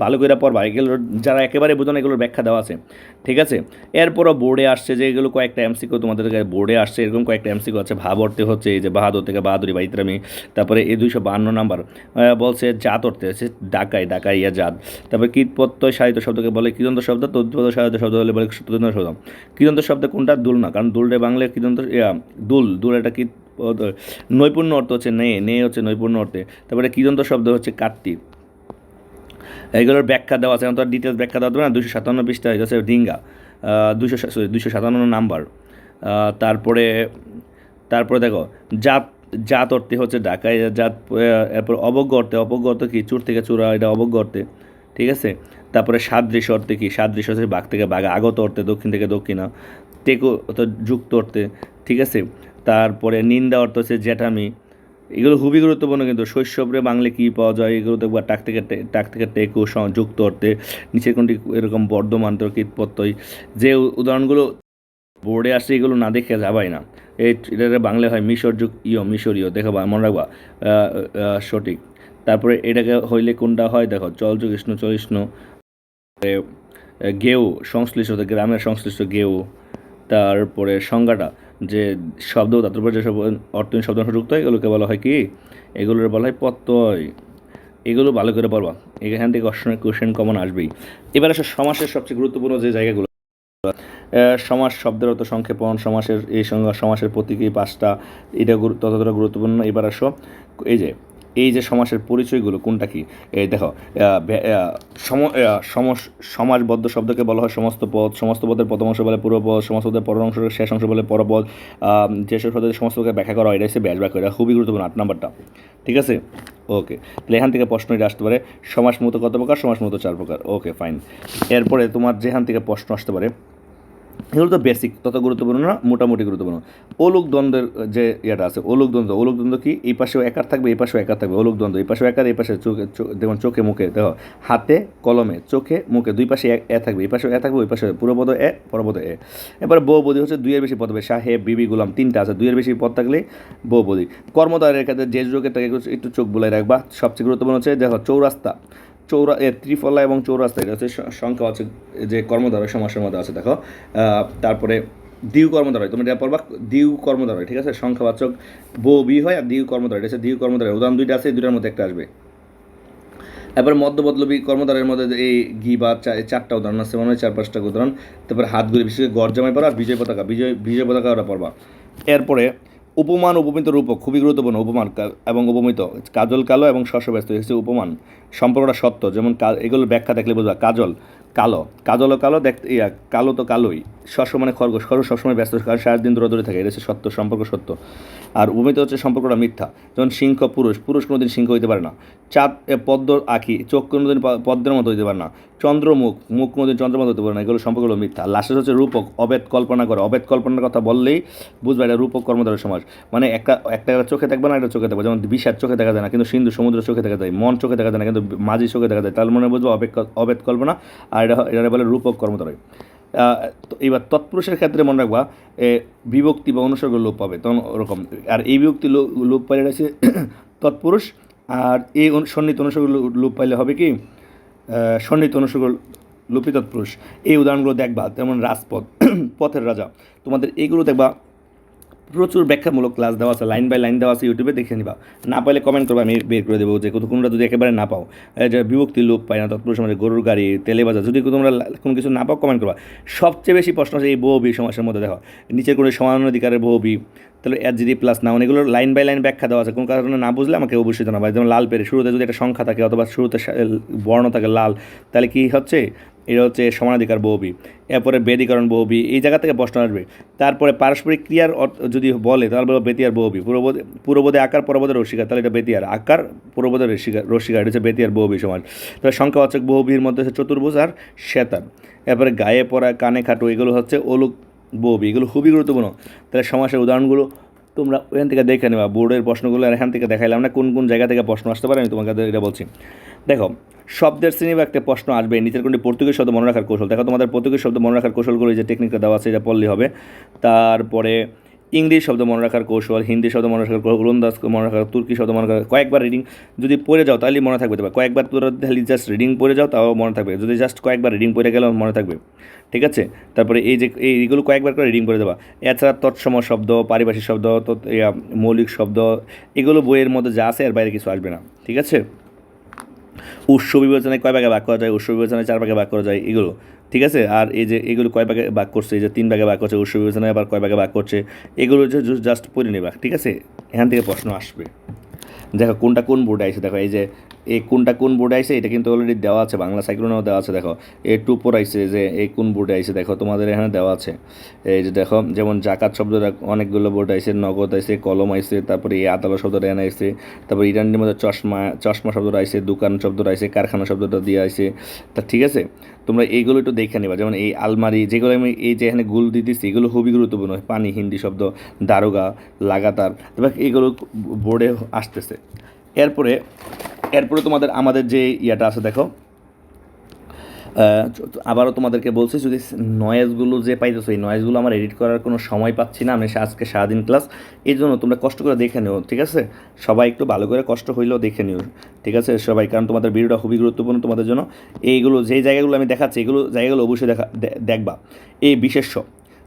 ভালো করে পড়বা। এগুলোর যারা একেবারে বোঝো না এগুলোর ব্যাখ্যা দেওয়া আছে, ঠিক আছে। এরপরও বোর্ডে আসছে যে এগুলো কয়েকটা এমসিকিউ তোমাদের বোর্ডে আসছে, এরকম কয়েকটা এমসিকিউ আছে। ভাব অর্থে হচ্ছে এই যে বাহাদুর থেকে বাহাদুরি বা ইত্রামি। তারপরে এই 252 নাম্বার বলছে জাত অর্থে হচ্ছে ডাকাই ইয়া জাত। তারপরে কীটপ্রত্যয় সাহিত্য শব্দকে বলে কৃদন্ত শব্দ, তদ্ভুত সাহিত্য শব্দ বলে তদ্ভুত শব্দ। কৃদন্ত শব্দ কোনটা? দুল না, কারণ দুলরে বাংলায় কৃদন্ত দুল এটা কীট নৈপুণ্য অর্থ হচ্ছে নে হচ্ছে নৈপুণ্য অর্থে। তারপরে কৃদন্ত শব্দ হচ্ছে কাটতি। এইগুলোর ব্যাখ্যা দেওয়া আছে, তো ডিটেলস ব্যাখ্যা দেওয়া হবে না। 257 পৃষ্ঠা এটা হচ্ছে ডিঙ্গা, 257 নাম্বার। তারপরে দেখো জাত অর্থে হচ্ছে ঢাকায় জাত। এরপর অবজ্ঞ অর্থ কি? চুর থেকে চূড়া, এটা অবজ্ঞ অর্থে, ঠিক আছে। তারপরে সাদৃশ্য অর্থে কি? সাদৃশ্য হচ্ছে বাঘ থেকে বাঘা, আগত অর্থে দক্ষিণ থেকে দক্ষিণা, টেকো অর্থাৎ যুক্ত অর্থে, ঠিক আছে। তারপরে নিন্দা অর্থ হচ্ছে জ্যাঠামি। এগুলো খুবই গুরুত্বপূর্ণ কিন্তু। শৈশবরে বাংলা কী পাওয়া যায় এগুলো দেখবো। টাক থেকে টেকো যুক্ত অর্থে, নিচের কোনটি এরকম বর্ধমান কীট প্রত্যয়। যে উদাহরণগুলো বোর্ডে আসছে এগুলো না দেখে যাবাই না। এটা বাংলা হয় মিশরীয় দেখো মনে রাখবা, সঠিক। তারপরে এটাকে হইলে কোনটা হয় দেখো, চলযোগ কৃষ্ণ গেও সংশ্লিষ্ট, গ্রামের সংশ্লিষ্ট গেও। তারপরে সংজ্ঞাটা যে শব্দ তারপর যেসব অর্থহীন শব্দ যুক্ত হয় এগুলোকে বলা হয় কি? এগুলোর বলা হয় প্রত্যয়। এগুলো ভালো করে পড়বা, এখান থেকে কোশ্চেন কমন আসবেই। এবার আসলে সমাসের সবচেয়ে গুরুত্বপূর্ণ যে জায়গাগুলো, সমাস শব্দের অর্থ সংক্ষেপণ, সমাসের এই সমাসের প্রতীকী 5টা, এটা ততটা গুরুত্বপূর্ণ। এবার আসো এই যে সমাসের পরিচয়গুলো কোনটা কি? এই দেখো, সমাসবদ্ধ শব্দকে বলা হয় সমস্ত পদের প্রথম অংশ বলে পূর্বপদ, সমস্ত পদের পর অংশ শেষ অংশ বলে পরপদ। যেসব শব্দের সমস্ত ব্যাখ্যা করা হয় এটা হচ্ছে ব্যাস বাক্য, এটা খুবই গুরুত্বপূর্ণ 8 নাম্বারটা, ঠিক আছে। ওকে, তাহলে এখান থেকে প্রশ্ন এটা আসতে পারে, সমাস মূলত কত প্রকার? সমাস মূলত 4 প্রকার। Okay fine. এরপরে তোমার যেখান থেকে প্রশ্ন আসতে পারে এগুলো তো বেসিক, তত গুরুত্বপূর্ণ না, মোটামুটি গুরুত্বপূর্ণ। ওলুক দ্বন্দ্বের যে ইয়েটা আছে, ওলুক দ্বন্দ্ব কি? এই পাশেও একার থাকবে, এই পাশেও একার থাকবে। ওলুক দ্বন্দ্ব এই পাশেও একার, এই পাশে দেখুন চোখে মুখে, দেখো হাতে কলমে চোখে মুখে দুই পাশে এ থাকবে, এই পাশেও এ থাকবে, ওই পাশে পূর্বপদ এ পরপদ এ। এবার বহুপদী হচ্ছে 2-এর বেশি পদ হবে, সাহেব বিবি গুলাম 3টা আছে, 2-এর বেশি পদ থাকলে বহুপদী। কর্মদ্বারের ক্ষেত্রে যে যোগের থেকে একটু চোখ বুলাই রাখবা। সবচেয়ে গুরুত্বপূর্ণ হচ্ছে দেখো চৌরাস্তা, ত্রিফলা এবং চৌরাস্তা, এটা হচ্ছে সংখ্যা আছে যে কর্মধারয় সমাসের মধ্যে আছে, দেখো। তারপরে দিউ কর্মধারয়, তুমি এটা পড়বা দিউ কর্মধারয়, ঠিক আছে? সংখ্যাবাচক বি হয় আর দিউ কর্মধারয়, এটা হচ্ছে দিউ কর্মধারয়। উদাহরণ দুইটা আছে, এই দুইটার মধ্যে একটা আসবে। এবার মধ্যবদলবী কর্মধারের মধ্যে এই ঘি বা চারটা উদাহরণ আছে মনে হয়, 4-5টা উদাহরণ। তারপরে হাতগুলি বিশেষ করে গরজামাই পড়া আর বিজয় পতাকা, বিজয় পতাকা ওরা পড়বা। এরপরে উপমান উপমিত রূপক খুবই গুরুত্বপূর্ণ। উপমান এবং উপমিত, কাজল কালো এবং শস্য ব্যস্ত হচ্ছে উপমান। সম্পর্কটা সত্য, যেমন এগুলোর ব্যাখ্যা দেখলে বুঝবা। কাজল কালো, কাজলও কালো, দেখতে কালো তো কালোই। শস্য মানে খরগোশ, খরগোশ সবসময় ব্যস্ত, কারণ সারাদিন দূরে থাকে, এটা হচ্ছে সত্য, সম্পর্ক সত্য। আর উপমিত হচ্ছে সম্পর্কটা মিথ্যা, যেমন সিংহ পুরুষ, পুরুষ কোনোদিন সিংহ হইতে পারে না। চাঁদ পদ্ম আঁকি, চোখ কোনোদিন পদ্মের মতো হইতে পারে না। চন্দ্রমুখ, মুখ কোনোদিন চন্দ্রের মতো হতে পারে না, এগুলো সম্পর্কগুলো মিথ্যা। লাস্টের হচ্ছে রূপক, অবেদ কল্পনা করে। অবেদ কল্পনার কথা বললেই বুঝবা এটা রূপক কর্মধারয় সমাজ। মানে একটা একটা চোখে দেখবে না, একটা চোখে দেখবে, যেমন বিষাদ চোখে দেখা যায় না কিন্তু সিন্ধু সমুদ্র চোখে দেখা যায়, মন চোখে দেখা যায় না কিন্তু মাঝি চোখে দেখা যায়, তাহলে মনে বুঝবো অবেদ কল্পনা। আর এটা বলে রূপক কর্মধারয়। তো এবার তৎপুরুষের ক্ষেত্রে মনে রাখবা বিভক্তি বা অনুসর্গ লোপ পাবে তখন ওরকম। আর এই বিভক্তি লোপ পাইলে রয়েছে তৎপুরুষ, আর এই সন্নিহিত অনুসর্গ লোপ পাইলে হবে কি সন্নিহিত অনুসর্গ লোপী তৎপুরুষ। এই উদাহরণগুলো দেখবা, যেমন রাজপথ, পথের রাজা, তোমাদের এইগুলো দেখবা প্রচুর ব্যাখ্যামূলক ক্লাস দেওয়া আছে, লাইন বাই লাইন দেওয়া আছে, ইউটিউবে দেখে নিবা। না পাইলে কমেন্ট করবে, আমি বের করে দেবো যে কোনটা যদি একেবারে না পাও, যে বিভক্তি লোপ পায় না তৎপুরুষ মানে গরুর গাড়ি, তেলে বাজার, যদি তোমরা কোনো কিছু না পাও কমেন্ট করবা। সবচেয়ে বেশি প্রশ্ন আছে এই বহুবি সমাসের মধ্যে। দেখো নিচের কোনো সমানাধিকারের বহুবি, তাহলে এসজিডি প্লাস নাউন, এগুলোর লাইন বাই লাইন ব্যাখ্যা দেওয়া আছে। কোনো কারণে না বুঝলে আমাকে অবশ্যই জানাবা। যেমন লাল পেরে শুরুতে যদি একটা সংখ্যা থাকে অথবা শুরুতে বর্ণ থাকে লাল, তাহলে কি হচ্ছে, এটা হচ্ছে সমানাধিকার বহুবি। এরপরে বেদীকরণ বহুবি, এই জায়গা থেকে প্রশ্ন আসবে। তারপরে পারস্পরিক ক্রিয়ার যদি বলে তাহলে বলবো বেতিয়ার বহুবি। পূর্ববোধে আকার, পরবোধে রসিকার, তাহলে এটা বেতিয়ার আকার, পূর্ববোধে রসিকার, এটা হচ্ছে বেতিয়ার বহুবি সমাজ। তবে সংখ্যাবাচক বহুবির মধ্যে হচ্ছে চতুর্ভুজ আর শ্বেতার। এরপরে গায়ে পড়া, কানে খাটো, এগুলো হচ্ছে অলুক বহুবি, এগুলো খুবই গুরুত্বপূর্ণ। তাহলে সমাসের উদাহরণগুলো তোমরা ওখান থেকে দেখে নেবা, বোর্ডের প্রশ্নগুলো আর এখান থেকে দেখাইলাম না কোন কোন জায়গা থেকে প্রশ্ন আসতে পারে, আমি তোমাকে এটা বলছি। দেখো শব্দের শ্রেণী বা একটা প্রশ্ন আসবে, নিচের কোনটি পর্তুগিজ শব্দ মনে রাখার কৌশল। দেখো তোমাদের পর্তুগিজ শব্দ মনে রাখার কৌশলগুলো যে টেকনিকটা দেওয়া আছে এটা পড়লেই হবে। তারপরে ইংলিশ শব্দ মনে রাখার কৌশল, হিন্দি শব্দ মনে রাখার কৌশল, ওলন্দাজ মনে রাখার, তুর্কি শব্দ মনে রাখার, কয়েকবার রিডিং যদি পড়ে যাও তাহলেই মনে থাকবে। কয়েকবার তোরা খালি জাস্ট রিডিং পড়ে যাও তাও মনে থাকবে, যদি জাস্ট কয়েকবার রিডিং পড়ে গেলেও মনে থাকবে, ঠিক আছে? তারপরে এই যে এইগুলো কয়েকবার করে রিডিং করে দেওয়া। এছাড়া তৎসম শব্দ, পারিভাষিক শব্দ, মৌলিক শব্দ, এগুলো বইয়ের মধ্যে যা আছে এর বাইরে কিছু আসবে না, ঠিক আছে? উৎস বিবেচনায় কয় ভাগে ভাগ করা যায়, উৎস বিবেচনায় 4 ভাগে ভাগ করা যায়, এগুলো ঠিক আছে। আর এই যে এগুলো কয় ভাগে ভাগ করছে, এই যে 3 ভাগে ভাগ করছে, উৎস বিবেচনায় আবার কয় ভাগে ভাগ করছে, এগুলো জাস্ট পড়ে নেবা, ঠিক আছে? এখান থেকে প্রশ্ন আসবে। দেখো কোনটা কোন বোর্ডে আইছে, দেখো এই যে এই কোনটা কোন বোর্ডে আইছে এটা কিন্তু অলরেডি দেওয়া আছে, বাংলা সাইক্লোনেও দেওয়া আছে। দেখো এই টুপোর আইছে যে এই কোন বোর্ডে আইছে, দেখো তোমাদের এখানে দেওয়া আছে। এই যে দেখো যেমন জাকাত শব্দটা অনেকগুলো বোর্ড আইছে, নগদ আইছে, কলম আইছে, তারপরে এই আদালত শব্দটা এনে আইছে, তারপরে ইরানের মধ্যে চশমা শব্দটা আইছে, দোকান শব্দটা আইছে, কারখানা শব্দটা দিয়ে আইছে। তা ঠিক আছে, তোমরা এইগুলো একটু দেখে নেবা। যেমন এই আলমারি, যেগুলো আমি এই যে এখানে গুল দিতেছি এগুলো খুবই গুরুত্বপূর্ণ। পানি হিন্দি শব্দ, দারোগা, লাগাতার, এবার এইগুলো বোর্ডে আসতেছে। এরপরে তোমাদের আমাদের যে ইয়াটা আছে দেখো, আবারও তোমাদেরকে বলছি, যদি নয়েজগুলো যে পাইতেছো এই নয়েজগুলো আমার এডিট করার কোনো সময় পাচ্ছি না, আমি আজকে সারাদিন ক্লাস, এই জন্য তোমরা কষ্ট করে দেখে নিও, ঠিক আছে? সবাই একটু ভালো করে কষ্ট হইলেও দেখে নিও, ঠিক আছে সবাই, কারণ তোমাদের ভিডিওটা খুবই গুরুত্বপূর্ণ তোমাদের জন্য। এইগুলো যেই জায়গাগুলো আমি দেখাচ্ছি এগুলো জায়গাগুলো অবশ্যই দেখবা। এই বিশেষ্য,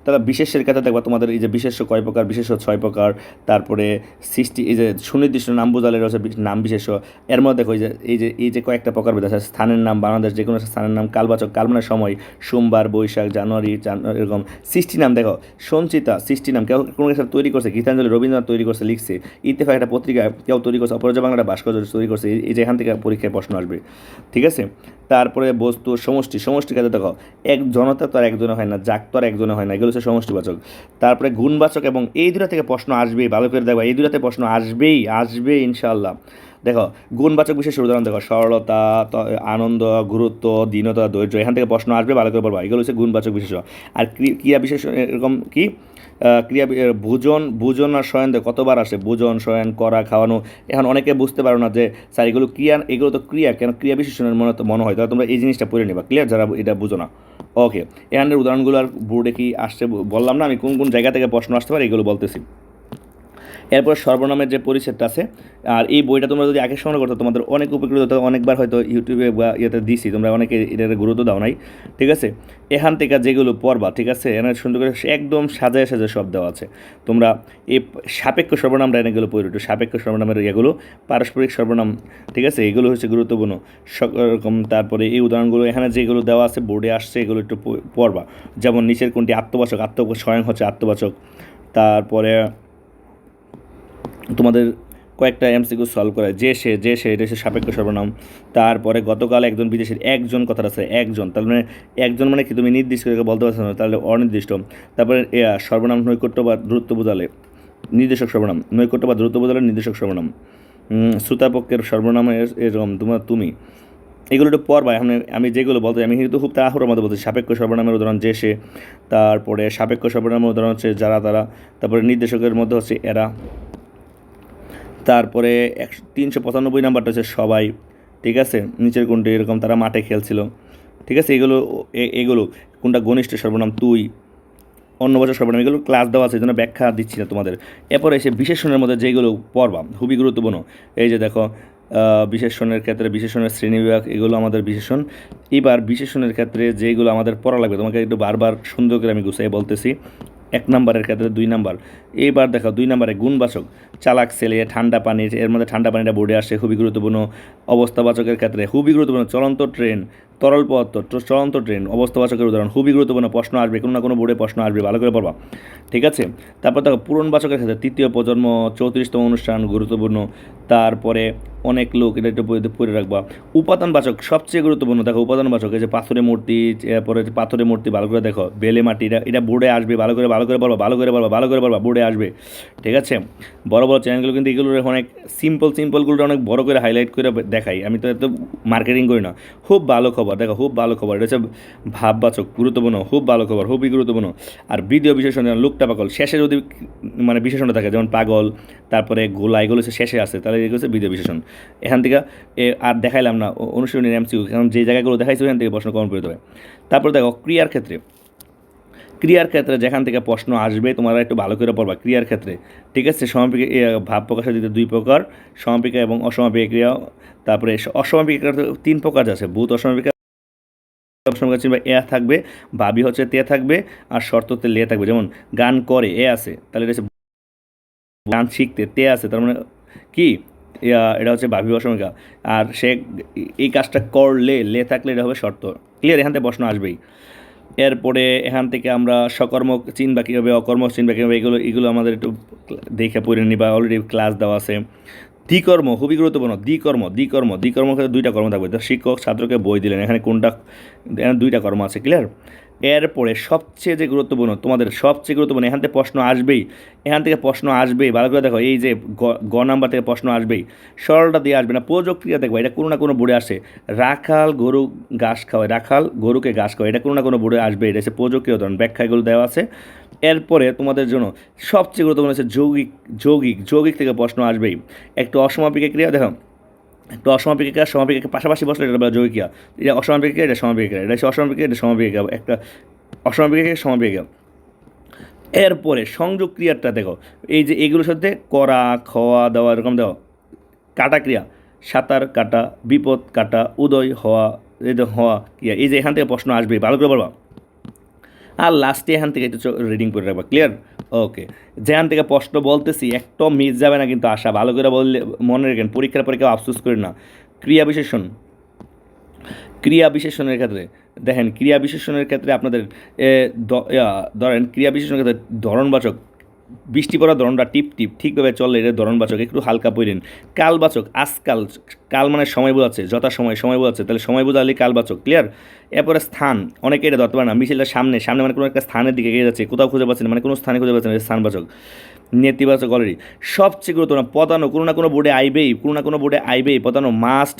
তাহলে বিশেষের কথা দেখবা তোমাদের এই যে বিশেষ্য কয় প্রকার, বিশেষ্য 6 প্রকার। তারপরে সৃষ্টি, এই যে সুনির্দিষ্ট নাম বোঝালে রয়েছে নাম বিশেষ্য। এর মধ্যে দেখো এই যে কয়েকটা প্রকার ভেদ আছে। স্থানের নাম, বাংলাদেশ যে কোনো স্থানের নাম। কালবাচক, কাল মানে সময়, সোমবার, বৈশাখ, জানুয়ারি, এরকম। সৃষ্টি নাম দেখো সঞ্চিতা, সৃষ্টি নাম কেউ কোনো কিছু তৈরি করছে, গীতাঞ্জলি রবীন্দ্রনাথ তৈরি করছে, লিখছে। ইত্তেফাক একটা পত্রিকা কেউ তৈরি করছে, অপরাজয় বাংলাটা ভাস্কর্য তৈরি করছে। এই যে এখান থেকে পরীক্ষায় প্রশ্ন আসবে, ঠিক আছে? তারপরে বস্তু, সমষ্টি কাজে দেখো এক জনতা তো আর একজনে হয় না, জাক তো আর একজনে হয় না, এগুলো হচ্ছে সমষ্টিবাচক। তারপরে গুণবাচক, এবং এই দুটা থেকে প্রশ্ন আসবেই, ভালো করে দেখো এই দুটাতে প্রশ্ন আসবেই ইনশাআল্লাহ। দেখো গুণবাচক বিশেষ উদাহরণ দেখো সরলতা, আনন্দ, গুরুত্ব, দীনতা, ধৈর্য, এখান থেকে প্রশ্ন আসবে, ভালো করে পড়বা। এগুলো হচ্ছে গুণবাচক বিশেষ। আর ক্রিয়া বিশেষ এরকম কি ক্রিয়া, ভোজন আর শয়ন কতবার আসে, ভোজন, শয়ন, করা, খাওয়ানো। এখন অনেকে বুঝতে পারো না যে স্যার এগুলো ক্রিয়া, এগুলো তো ক্রিয়া, কেন ক্রিয়া বিশেষণের মনে হয়, তাহলে তোমরা এই জিনিসটা পড়ে নেবা, ক্লিয়ার যারা এটা বুঝো না। ওকে, এখানের উদাহরণগুলো আর বোর্ডে কি আসছে বললাম না, আমি কোন কোন জায়গা থেকে প্রশ্ন আসতে পারে এগুলো বলতেছি। এরপর সর্বনামের যে পরিচ্ছেদটা আছে, আর এই বইটা তোমরা যদি আগে সংগ্রহ করতো তোমাদের অনেক উপকৃত হতো। অনেকবার হয়তো ইউটিউবে বা ইয়েতে দিছি, তোমরা অনেকে এটার গুরুত্ব দাও নাই, ঠিক আছে। এখান থেকে যেগুলো পড়বা, ঠিক আছে, এখানে সুন্দর করে একদম সাজায় সাজায় সব দেওয়া আছে। তোমরা এই সাপেক্ষ সর্বনামটা এনেগুলো পড়ো, একটু সাপেক্ষ সর্বনামের এগুলো, পারস্পরিক সর্বনাম, ঠিক আছে, এগুলো হচ্ছে গুরুত্বপূর্ণ রকম। তারপরে এই উদাহরণগুলো এখানে যেগুলো দেওয়া আছে বোর্ডে আসছে, এগুলো একটু পড়বা। যেমন নিচের কোনটি আত্মবাচক, স্বয়ং হচ্ছে আত্মবাচক। তারপরে তোমাদের কয়েকটা এমসিকিউ সলভ করে, যে সে এটা হচ্ছে সাপেক্ষ সর্বনাম। তারপরে গতকাল একজন বিদেশির, একজন কথাটা আছে একজন, তার মানে একজন মানে কি তুমি নির্দিষ্ট করে বলতে পারছো না, তাহলে অনির্দিষ্ট। তারপরে সর্বনাম নৈকট্য বা দূরত্ব বোঝালে নির্দেশক সর্বনাম, নৈকট্য বা দূরত্ব বোঝালে নির্দেশক সর্বনাম। শ্রোতাপক্ষের সর্বনাম এরকম তুমি এগুলো একটু পড়বা। এখন আমি যেগুলো বলতে আমি কিন্তু খুব তাড়াহুড়োর মধ্যে বলছি। সাপেক্ষ সর্বনামের উদাহরণ যে সে, তারপরে সাপেক্ষ সর্বনামের উদাহরণ হচ্ছে যারা তারা, তারপরে নির্দেশকের মধ্যে হচ্ছে এরা, তারপরে 395 নাম্বারটা হচ্ছে সবাই, ঠিক আছে। নিচের কোনটি এরকম তারা মাঠে খেলছিল, ঠিক আছে। এগুলো কোনটা ঘনিষ্ঠ সর্বনাম তুই, অন্যবাচক সর্বনাম, এগুলো ক্লাস দেওয়া আছে, এই জন্য ব্যাখ্যা দিচ্ছি না তোমাদের। এরপরে এসে বিশেষণের মধ্যে যেগুলো পড়বা খুবই গুরুত্বপূর্ণ। এই যে দেখো বিশেষণের ক্ষেত্রে বিশেষণের শ্রেণীবিভাগ, এগুলো আমাদের বিশেষণ। এবার বিশেষণের ক্ষেত্রে যেগুলো আমাদের পড়া লাগবে, তোমাকে একটু বারবার সুন্দর করে আমি গুছিয়ে বলতেছি। 1 নাম্বারের ক্ষেত্রে 2 নাম্বার। এইবার দেখো 2 নাম্বারে গুণবাচক, চালাক ছেলে, ঠান্ডা পানি, এর মধ্যে ঠান্ডা পানিটা বোর্ডে আসে, খুবই গুরুত্বপূর্ণ। অবস্থাবাচকের ক্ষেত্রে খুবই গুরুত্বপূর্ণ, চলন্ত ট্রেন, তরল পদার্থ, চলন্ত ট্রেন, অবস্থাবাচকের উদাহরণ, খুবই গুরুত্বপূর্ণ। প্রশ্ন আসবে, কোনো না কোনো বোর্ডে প্রশ্ন আসবে, ভালো করে পড়বা, ঠিক আছে। তারপর দেখো পূরণবাচকের ক্ষেত্রে 3য় প্রজন্ম, 34তম অনুষ্ঠান, গুরুত্বপূর্ণ। তারপরে অনেক লোক, এটা একটু পড়ে রাখবা। উপাদানবাচক সবচেয়ে গুরুত্বপূর্ণ, দেখো উপাদানবাচক, এই যে পাথরের মূর্তি, এরপরে পাথরের মূর্তি, ভালো করে দেখো, বেলে মাটি, এটা বোর্ডে আসবে, ভালো করে বলবা, বোর্ডে আসবে, ঠিক আছে। বড় বড় চ্যানেলগুলো কিন্তু এগুলোর অনেক সিম্পলগুলো অনেক বড় করে হাইলাইট করে দেখাই, আমি তো এত মার্কেটিং করি না। খুব ভালো খবর, দেখো খুব ভালো খবর, এটা হচ্ছে ভাববাচক, গুরুত্বপূর্ণ, খুব ভালো খবর, খুবই গুরুত্বপূর্ণ। আর ভিডিও বিশেষণ, যেমন লোকটা পাগল, শেষে যদি মানে বিশেষণটা থাকে, যেমন পাগল, তারপরে গোলা, এগুলো হচ্ছে শেষে আছে, তাহলে এগুলো হচ্ছে ভিডিও বিশেষণ। এখান থেকে আর দেখাইলাম না অনুশীলনের এমসিকিউ, কারণ যে জায়গাগুলো দেখাইছি ওখান থেকে প্রশ্ন কমন করে দেবে। তারপর দেখো ক্রিয়ার ক্ষেত্রে যেখান থেকে প্রশ্ন আসবে তোমরা একটু ভালো করে পড়বা ক্রিয়ার ক্ষেত্রে, ঠিক আছে। সমাপিকা ভাব প্রকাশের দিতে 2 প্রকার, সমাপিকা এবং অসমাপিকা ক্রিয়া। তারপরে অসমাপিকা 3 প্রকার আছে, ভূত অসমাপিকা, অসমাপিকা চিহ্ন এ থাকবে, ভাবি হচ্ছে তে থাকবে, আর শর্ততে লে থাকবে। যেমন গান করে এ আছে, তাহলে এটা হচ্ছে গান শিখতে তে আছে, তার মানে কি এটা হচ্ছে ভাবি অসমাপিকা। আর সে এই কাজটা করলে লে থাকলে এটা হবে শর্ত। ক্লিয়ার, এখান থেকে প্রশ্ন আসবেই। এরপরে এখান থেকে আমরা সকর্মক চিনবা কীভাবে, অকর্মক চিনবা কীভাবে, এগুলো আমাদের একটু দেখে পড়ে নিবা, অলরেডি ক্লাস দেওয়া আছে। দ্বিকর্ম খুবই গুরুত্বপূর্ণ, দ্বিকর্ম ক্ষেত্রে 2টা কর্ম থাকবে। শিক্ষক ছাত্রকে বই দিলেন, এখানে কোনটা, এখানে 2টা কর্ম আছে, ক্লিয়ার। এরপরে সবচেয়ে যে গুরুত্বপূর্ণ, তোমাদের সবচেয়ে গুরুত্বপূর্ণ, এখান থেকে প্রশ্ন আসবেই, ভালো করে দেখো, এই যে গ নাম্বার থেকে প্রশ্ন আসবেই, সরলটা দিয়ে আসবে না, প্রযুক্তিয়া দেখবা, এটা কোনো না কোনো বোর্ডে আসে। রাখাল গরু ঘাস খাওয়ায়, রাখাল গরুকে ঘাস খাওয়ায়, এটা কোনো না কোনো বোর্ডে আসবে, এটা হচ্ছে প্রযুক্তীয় উদাহরণ, ব্যাখ্যা এগুলো দেওয়া আছে। এরপরে তোমাদের জন্য সবচেয়ে গুরুত্বপূর্ণ হচ্ছে যৌগিক থেকে প্রশ্ন আসবেই। একটু অসমাপিকা ক্রিয়া দেখো, একটু সমাপিকাকে পাশাপাশি বসলে এটা বলা যৌগিকা, এটা অসমাপিকা, এটা সমাপিকা, এটা হচ্ছে অসমাপিকা, এটা সমাপিকা, একটা অসমাপিকা সমাপিকা। এরপরে সংযোগ ক্রিয়াটা দেখো, এই যে এগুলোর সাথে করা, খাওয়া দাওয়া, এরকম দেখো, কাটা ক্রিয়া, সাঁতার কাটা, বিপদ কাটা, উদয় হওয়া, এই হওয়া ক্রিয়া, এই যে এখান থেকে প্রশ্ন আসবে, ভালো করে বলবা। আর লাস্টে এখান থেকে একটু রিডিং করে রাখবা, ক্লিয়ার, ওকে। যেখান থেকে প্রশ্ন বলতেছি একটু মিস যাবে না কিন্তু, আশা ভালো করে বললে মনে রাখেন, পরীক্ষার পরে কেউ আফসোস করেন না। ক্রিয়া বিশেষণের ক্ষেত্রে দেখেন, আপনাদের ধরেন ক্রিয়া বিশেষণের ক্ষেত্রে ধরনবাচক, বৃষ্টি পড়া ধরনটা টিপ ঠিকভাবে চললে এটা ধরনবাচক, একটু হালকা পড়েন। কালবাচক আজকাল, কাল মানে সময় বোঝাচ্ছে, সময় বোঝাচ্ছে, তাহলে সময় বোঝালে কালবাচক, ক্লিয়ার। এরপরে স্থান, অনেকে এটা ধরতে পারে না, মিছিলটা সামনে মানে কোনো একটা স্থানের দিকে এগিয়ে যাচ্ছে, কোথাও খুঁজে পাচ্ছেন, মানে কোনো স্থানে খুঁজে পাচ্ছেন, স্থানবাচক। নেতিবাচক অলরেডি। সবচেয়ে গুরুত্বপূর্ণ পদানো, কোনো না কোনো বোর্ডে আইবেই, পদানো মাস্ট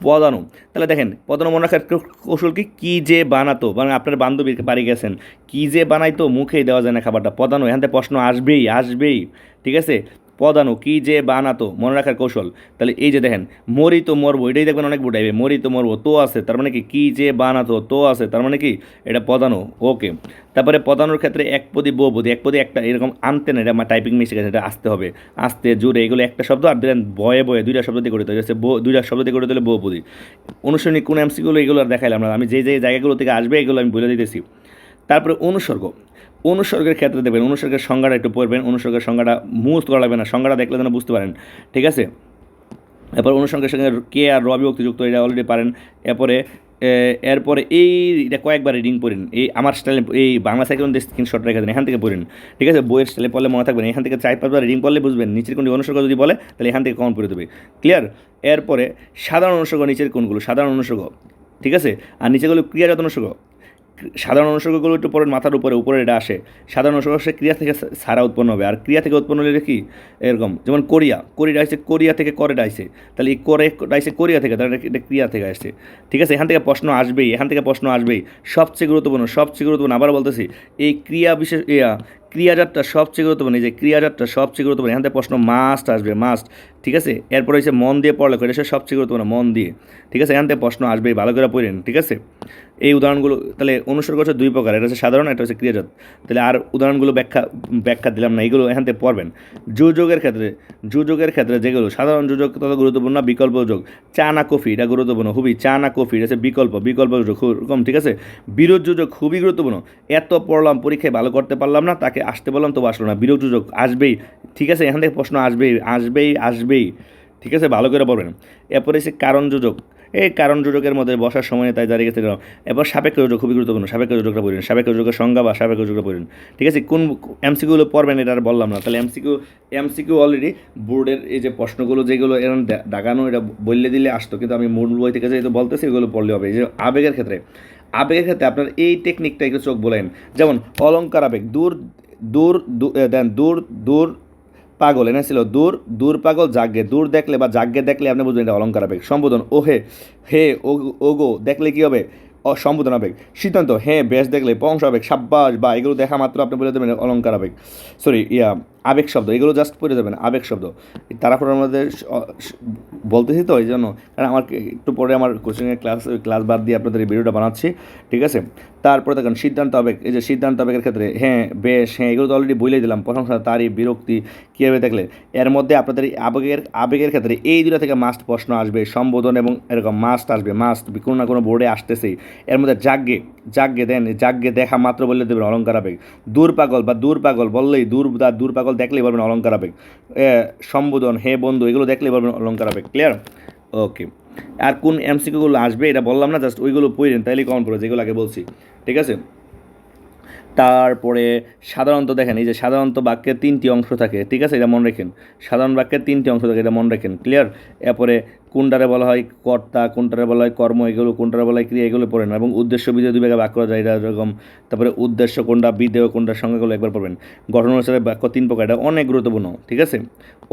পদানো। তাহলে দেখেন পদানো মনে রাখার কৌশল কি যে বানাতো, মানে আপনার বান্ধবীর বাড়ি গেছেন, কি যে বানাইতো, মুখেই দেওয়া যায় না খাবারটা, পদানো, এখান থেকে প্রশ্ন আসবেই, ঠিক আছে। পদানু কি যে বানাতো মনে রাখার কৌশল। তাহলে এই যে দেখেন মরি তো মরবো, এটাই দেখবেন অনেক বুঝাইবে, মরি তো মরবো তো আছে তার মানে কি যে বানাতো তো আছে তার মানে কি এটা পদানু। ওকে, তারপরে পদানুর ক্ষেত্রে একপদী বহুপদী, একপদী একটা এরকম আনতে না, এটা আমার টাইপিং মিস্টেক আছে, এটা আসতে হবে আস্তে জোরে, এগুলো একটা শব্দ আর দিলেন বয়ে বয়ে দুইটা শব্দ দিয়ে গঠিত হয়েছে, দুইটা শব্দ দিয়ে গঠিত হলে বহুপদী। অনুসরণিক কোন এমসিগুলো এগুলো আর দেখাইলাম না, আমি যে যে জায়গাগুলো থেকে আসবে এগুলো আমি বলে দিতেছি। তারপরে অনুসর্গ, অনুসর্গের ক্ষেত্রে দেবেন, অনুসর্গের সংজ্ঞাটা একটু পড়বেন, অনুসর্গের সংজ্ঞাটা মুখস্থ করা লাগবে না, সংজ্ঞাটা দেখলে যেন বুঝতে পারেন, ঠিক আছে। এরপর অনুসর্গের সঙ্গে কে আর র বিভক্তি যুক্ত, এটা অলরেডি পারেন। এরপরে এটা কয়েকবার রিডিং পড়েন, এই আমার স্টাইলে এই বাংলা সাইকেল দিয়ে স্ক্রিনশট রেখে দেন, এখান থেকে পড়েন, ঠিক আছে। বইয়ের স্টাইলে পড়লে মনে থাকবেন, এখান থেকে 4-5বার রিডিং পড়লে বুঝবেন নিচের কোনটি অনুসর্গ যদি বলে তাহলে এখান থেকে কমন পড়ে দেবে, ক্লিয়ার। এরপরে সাধারণ অনুসর্গ, নিচের কোনগুলো সাধারণ অনুসর্গ, ঠিক আছে। আর নিচেগুলো ক্রিয়াজাত অনুসর্গ, সাধারণ অনুসর্গগুলো একটু পরে মাথার উপরে এটা আসে, সাধারণ অনুসর্গ সে ক্রিয়া থেকে সারা উৎপন্ন হবে, আর ক্রিয়া থেকে উৎপন্ন হলে কি এরকম, যেমন কোরিয়া আসছে কোরিয়া থেকে করেটা আসছে, তাহলে এই করেটা আসছে কোরিয়া থেকে, তাহলে এটা ক্রিয়া থেকে আসছে, ঠিক আছে। এখান থেকে প্রশ্ন আসবেই, এখান থেকে প্রশ্ন আসবেই, সবচেয়ে গুরুত্বপূর্ণ আবার বলতেছি, এই ক্রিয়া বিশেষ ক্রিয়াজাতটা সবচেয়ে গুরুত্বপূর্ণ, এই যে ক্রিয়াজাতটা সবচেয়ে গুরুত্বপূর্ণ, এখান থেকে প্রশ্ন মাস্ট আসবে, মাস্ট, ঠিক আছে। এরপর হচ্ছে মন দিয়ে পড়ালেখা, এটা সবচেয়ে গুরুত্বপূর্ণ, মন দিয়ে, ঠিক আছে। এখান থেকে প্রশ্ন আসবেই, ভালো করে পড়েন, ঠিক আছে। এই উদাহরণগুলো তাহলে অনুসর্গ হচ্ছে দুই প্রকার, এটা হচ্ছে সাধারণ, এটা হচ্ছে ক্রিয়াজাত। তাহলে আর উদাহরণগুলো ব্যাখ্যা দিলাম না, এগুলো এখান থেকে পড়বেন। যোগের ক্ষেত্রে যেগুলো সাধারণ যোগ তত গুরুত্বপূর্ণ না, বিকল্প যোগ, চা না কফি এটা গুরুত্বপূর্ণ খুবই, চা না কফি এটা হচ্ছে বিকল্প যোগ খুব কম, ঠিক আছে। বিরোধ যোগ খুবই গুরুত্বপূর্ণ, এত পড়লাম পরীক্ষায় ভালো করতে পারলাম না, তাকে আসতে বললাম তো আসলো না, বিরোধ যোগ আসবেই, ঠিক আছে। এখান থেকে প্রশ্ন আসবেই, ঠিক আছে, ভালো করে পড়বেন। এরপরে এসে কারণ যোজক, এই কারণ যোজকের মধ্যে বসার সময় তাই দাঁড়িয়ে গেছে। এবার সাপেক্ষ যোজক খুবই গুরুত্বপূর্ণ, সাপেক্ষ যোজকটা পড়েন, সাপেক্ষ যোজকের সংজ্ঞা বা সাপেক্ষ যোজকটা পড়েন, ঠিক আছে। কোন এমসিকিউগুলো পড়বেন এটা আর বললাম না, তাহলে এমসিকিউ অলরেডি বোর্ডের এই যে প্রশ্নগুলো যেগুলো এরকম দাগানো এটা বললে দিলে আসতো, কিন্তু আমি মূল বই থেকে যেহেতু বলতেছি এগুলো পড়লে হবে। এই যে আবেগের ক্ষেত্রে আপনার এই টেকনিকটা একটু চোখ বলেন, যেমন অলঙ্কার আবেগ, দূর পাগল এনে ছিল দূর পাগল জাগ্গে, দূর দেখলে বা জাগ্গে দেখলে আপনি বুঝবেন এটা অলঙ্কার আবেগ। সম্বোধন ও হে ও গো দেখলে কী হবে, সম্বোধন আবেগ। সিদ্ধান্ত হ্যাঁ বেশ দেখলে পংশ আবেগ, সাব্বাস বা এগুলো দেখা মাত্র আপনি বলে দেবেন অলঙ্কার আবেগ, আবেগ শব্দ, এগুলো জাস্ট পড়ে যাবেন আবেগ শব্দ। তারপর আমাদের বলতেছি তো এই জন্য, কারণ আমার একটু পরে আমার কোচিংয়ের ক্লাস বাদ দিয়ে আপনাদের এই ভিডিওটা বানাচ্ছি, ঠিক আছে। তারপরে দেখেন সিদ্ধান্ত আবেগ, এই যে সিদ্ধান্ত আবেগের ক্ষেত্রে হ্যাঁ বেশ এগুলো তো অলরেডি বলেই দিলাম, প্রশংসা তারিফ বিরক্তি কীভাবে দেখলে। এর মধ্যে আপনাদের আবেগের ক্ষেত্রে এই দুটো থেকে মাস্ট প্রশ্ন আসবে, সম্বোধন এবং এরকম মাস্ট আসবে, কোনো না কোনো বোর্ডে আসতেছেই। এর মধ্যে জাগ্গে দেখা মাত্র বললে দেবেন অলঙ্কার আবেগ। দূর পাগল বললেই দূর পাগল দেখলেই বলবেন অলঙ্কার আবেগ। সম্বোধন হে বন্ধু এগুলো দেখলেই বলবেন অলঙ্কার আবেগ, ক্লিয়ার। ওকে, আর কোন এমসিকিউগুলো আসবে এটা বললাম না, জাস্ট ওইগুলো পড়েন তাইলেই কমন পড়বে, যেগুলো আগে বলছি, ঠিক আছে। তারপরে সাধারণত দেখেন, এই যে সাধারণত বাক্যের 3টি অংশ থাকে, ঠিক আছে, এটা মনে রাখেন, সাধারণ বাক্যের 3টি অংশ থাকে, এটা মনে রাখেন, ক্লিয়ার। এরপরে কোনটারে বলা হয় কর্তা, কোনটারে বলা হয় কর্ম, এগুলো কোনটারে বলা হয় ক্রিয়া, এগুলো পড়েন। এবং উদ্দেশ্য বিধেয় 2 ভাগে ভাগ করা যায়, এটা এরকম। তারপরে উদ্দেশ্য কোনটা, বিধেয় কোনটার সংজ্ঞাগুলো একবার পড়বেন। গঠন অনুসারে বাক্য 3 প্রকার, এটা অনেক গুরুত্বপূর্ণ, ঠিক আছে,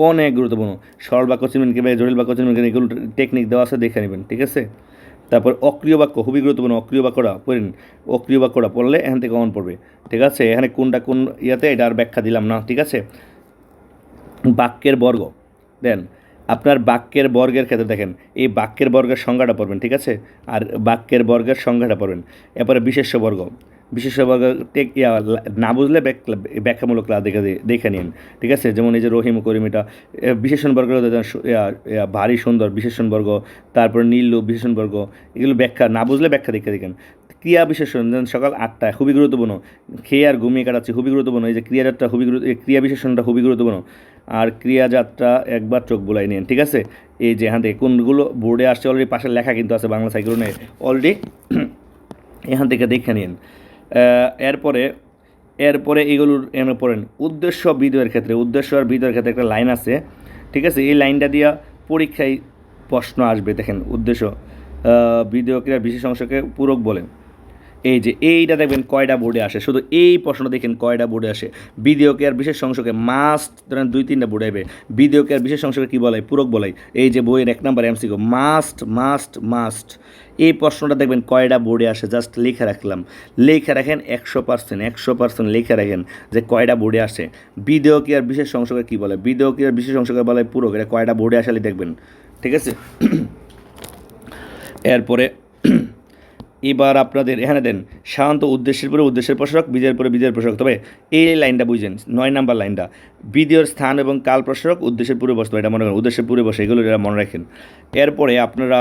অনেক গুরুত্বপূর্ণ। সরল বাক্য চিনবেন কীভাবে, জটিল বাক্য চিনবেন কীভাবে, এগুলো টেকনিক দেওয়া আছে, দেখে নেবেন, ঠিক আছে। তারপর অক্রিয় বাক্য খুবই গুরুত্বপূর্ণ, অক্রিয় বাক্যটা পড়েন, অক্রিয় বাক্যটা পড়লে এখান থেকে কমন পড়বে, ঠিক আছে। এখানে কোনটা কোন ইয়াতে এটা আর ব্যাখ্যা দিলাম না, ঠিক আছে। বাক্যের বর্গ দেন, আপনার বাক্যের বর্গের ক্ষেত্রে দেখেন এই বাক্যের বর্গের সংজ্ঞাটা পড়বেন, ঠিক আছে, আর বাক্যের বর্গের সংজ্ঞাটা পড়বেন। এরপরে বিশেষ্য বর্গ না বুঝলে ব্যাখ্যামূলক ক্লাস দেখে নিন, ঠিক আছে। যেমন এই যে রহিম করিম, এটা বিশেষণ বর্গ, ভারী সুন্দর বিশেষণ বর্গ, তারপর নীল বিশেষণ বর্গ, এগুলো ব্যাখ্যা না বুঝলে ব্যাখ্যা দেখেন। ক্রিয়া বিশেষণ যেমন সকাল 8টায় খুবই গুরুত্বপূর্ণ, খেয়ে আর ঘুমিয়ে কাটাচ্ছি খুবই গুরুত্বপূর্ণ, এই যে ক্রিয়াজাতটা ক্রিয়া বিশেষণটা খুবই গুরুত্বপূর্ণ। আর ক্রিয়াজাতটা একবার চোখ বুলাই নিন, ঠিক আছে। এই যে এখান থেকে কোনগুলো বোর্ডে আসছে অলরেডি, পাশে লেখা কিন্তু আছে বাংলা সাইক্লোনে অলরেডি, এখান থেকে দেখে নিন। এরপরে এগুলোর এমনি পড়েন। উদ্দেশ্য বিধেয়ের ক্ষেত্রে একটা লাইন আছে, ঠিক আছে, এই লাইনটা দিয়া পরীক্ষায় প্রশ্ন আসবে। দেখেন উদ্দেশ্য বিধেয় ক্রিয়ার বিশেষ অংশকে পূরক বলে, এই যে এইটা দেখবেন কয়টা বোর্ডে আসে, শুধু এই প্রশ্ন দেখেন কয়টা বোর্ডে আসে। বিদেয় ক্রিয়ার বিশেষ অংশকে মাস্ট ধরেন 2-3টা বোর্ডে আসবে। বিদেয় ক্রিয়ার বিশেষ অংশকে কী বলে? পূরক বলে। এই যে বইয়ের 1 নম্বর এমসিকিউ মাস্ট মাস্ট মাস্ট, এই প্রশ্নটা দেখবেন কয়টা বোর্ডে আসে, জাস্ট লিখে রাখলাম। লিখে রাখেন 100% লিখে রাখেন যে কয়টা বোর্ডে আসে। বিদেয় ক্রিয়ার বিশেষ অংশকে কী বলে? বিদেয় ক্রিয়ার বিশেষ অংশকে বলে পূরক। এটা কয়টা বোর্ডে আসলে দেখবেন, ঠিক আছে? এরপরে এবার আপনাদের এখানে দেন সাধারণত উদ্দেশ্যের পরে উদ্দেশ্যের প্রসারক, বিজয়ের পরে বিজয়ের প্রসারক। তবে এই লাইনটা বুঝেন, 9 নাম্বার লাইনটা, বিজয়ের স্থান এবং কাল প্রসারক, উদ্দেশ্যের পূর্বে বসতে, এটা মনে করেন উদ্দেশ্যের পূর্বে বসে, এগুলো এটা মনে রাখেন। এরপরে আপনারা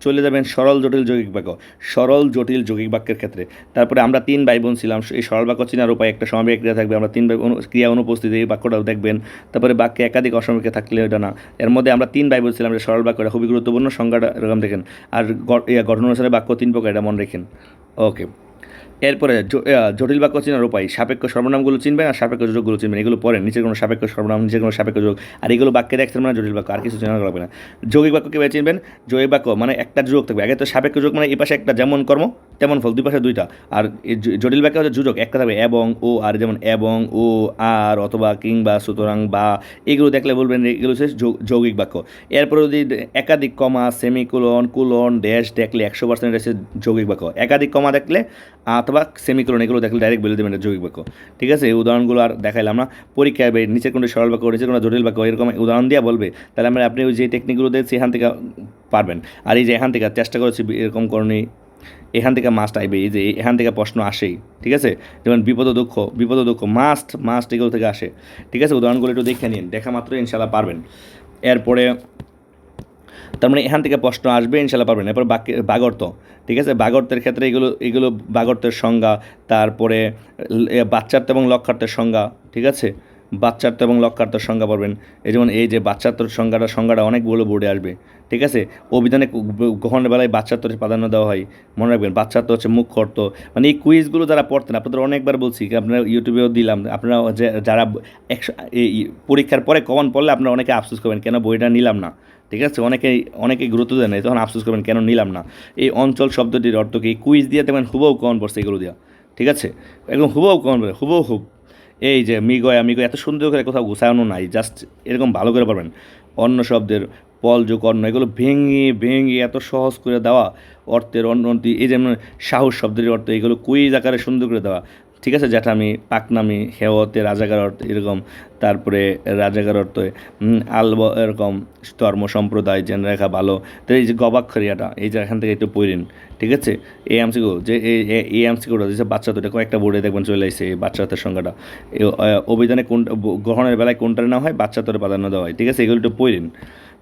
চলে যাবেন সরল জটিল যৌগিক বাক্য, সরল জটিল যৌগিক বাক্যের ক্ষেত্রে। তারপরে আমরা 3 ভাই বোন ছিলাম, এই সরল বাক্য চেনার উপায় একটা সমবায় ক্রিয়া থাকবে, আমরা 3 ভাই ক্রিয়া অনুপস্থিত, এই বাক্যটাও দেখবেন। তারপরে বাক্যে একাধিক অসময় ক্রিয়া থাকলে এটা না, এর মধ্যে আমরা 3 ভাই বোন ছিলাম, এটা সরল বাক্য, এটা খুবই গুরুত্বপূর্ণ, সংজ্ঞাটা এরকম দেখেন। আর গঠন অনুসারে বাক্য 3 প্রকার, এটা মনে রাখেন। ওকে, এরপরে জটিল বাক্য চেনার উপায়, সাপেক্ষ সর্বনামগুলো চিনবেন আর সাপেক্ষ যোগগুলো চিনবেন, এগুলো পড়েন, নিচের কোনো সাপেক্ষ সর্বনাম, নিচের কোনো সাপেক্ষ যোগ, আর এগুলো বাক্যের এক মানে জটিল বাক্য, আর কিছু চেনা লাগবে না। যৌগিক বাক্য কীভাবে চিনবেন? যৌগিক বাক্য মানে একটা যোগ থাকবে, আগে তো সাপেক্ষ যোগ মানে এই পাশে একটা, যেমন কর্ম তেমন ফল, দুই পাশে দুইটা। আর জটিল বাক্য হচ্ছে যোজক, একটা থাকবে এবং ও, আর যেমন এবং ও আর অথবা কিংবা সুতরাং বা, এগুলো দেখলে বলবেন এগুলো হচ্ছে যৌগিক বাক্য। এরপরে যদি একাধিক কমা, সেমিকোলন, কুলন, ড্যাশ দেখলে 100% হচ্ছে যৌগিক বাক্য। একাধিক কমা দেখলে অথবা সেমিকোলন, এগুলো দেখলে ডাইরেক্ট বলে দেবেন এটা যৌগিক বাক্য, ঠিক আছে? এই উদাহরণগুলো আর দেখাইলাম না, পরীক্ষায় নিচের কোনো সরল বাক্য, নিচের কোনো জটিল বাক্য, এরকম উদাহরণ দিয়ে বলবে, তাহলে আপনি ওই যে টেকনিকগুলো দেখছি এখান থেকে পারবেন। আর এই যে এখান থেকে চেষ্টা করেছি এরকম করণী, এখান থেকে মাস্ট আইবে, এই যে এখান থেকে প্রশ্ন আসেই, ঠিক আছে? যেমন বিপদ দুঃখ মাস্ট মাস্ট এগুলো থেকে আসে, ঠিক আছে? উদাহরণগুলো একটু দেখে নিন, দেখা মাত্র ইনশাল্লাহ পারবেন। এরপরে তার মানে এখান থেকে প্রশ্ন আসবে, ইনশাল্লাহ পারবেন। এরপর বাগর্ত, ঠিক আছে? বাগর্তের ক্ষেত্রে এগুলো বাগর্তের সংজ্ঞা, তারপরে বাচ্চার্থ এবং লক্ষ্যার্থের সংজ্ঞা, ঠিক আছে? বাচ্চার্থ এবং লক্ষ্যার্থের সংজ্ঞা পড়বেন। এই যেমন এই যে বাচ্চার্থর সংজ্ঞাটা অনেকগুলো বোর্ডে আসবে, ঠিক আছে? অভিধানে গ্রহণের বেলায় বাচ্চার্থের প্রাধান্য দেওয়া হয়, মনে রাখবেন। বাচ্চার্থ হচ্ছে মুখ্য অর্থ। মানে এই কুইজগুলো যারা পড়তেন, আপনাদের অনেকবার বলছি, আপনারা ইউটিউবেও দিলাম, আপনারা যারা এই পরীক্ষার পরে কমন পড়লে আপনারা অনেকে আফসোস করবেন কেন বইটা নিলাম না, ঠিক আছে? অনেকেই গুরুত্ব দেন না, তখন আফসোস করবেন কেন নিলাম না। এই অঞ্চল শব্দটির অর্থ কি? কুইজ দিয়ে তেমন হুবহু কমন পড়ছে এগুলো দিয়া, ঠিক আছে? একদম হুবহু কমন পড়ে, হুবহু। এই যে মিগয় এত সুন্দর করে কোথাও গুছানো নাই, জাস্ট এরকম ভালো করে পারবেন। অন্য শব্দের পল যোগ অন্য, এগুলো ভেঙে এত সহজ করে দেওয়া, অর্থের অন্যটি, এই যেমন সাহস শব্দের অর্থ, এগুলো কুইজ আকারে সুন্দর করে দেওয়া, ঠিক আছে? জ্যাঠামি, পাকনামি, হেওয়াতে রাজাকার অর্থ এরকম, তারপরে রাজাকার অর্থ আলব এরকম, ধর্ম সম্প্রদায় জেনে রাখা ভালো। তো এই যে গবাক্ষরিয়াটা, এই যে এখান থেকে একটু পড়েন, ঠিক আছে? এই এমসিকিউ যে এই এমসিকিউটা যে বাচ্চা, তো এটা কয়েকটা বোর্ডে দেখবেন চলে আসছে এই বাচ্চাদের সংখ্যাটা। অভিধানে কোনটা গ্রহণের বেলায় কোনটা না হয়, বাচ্চাদের প্রাধান্য দেওয়া হয়, ঠিক আছে? এগুলো একটু পড়েন,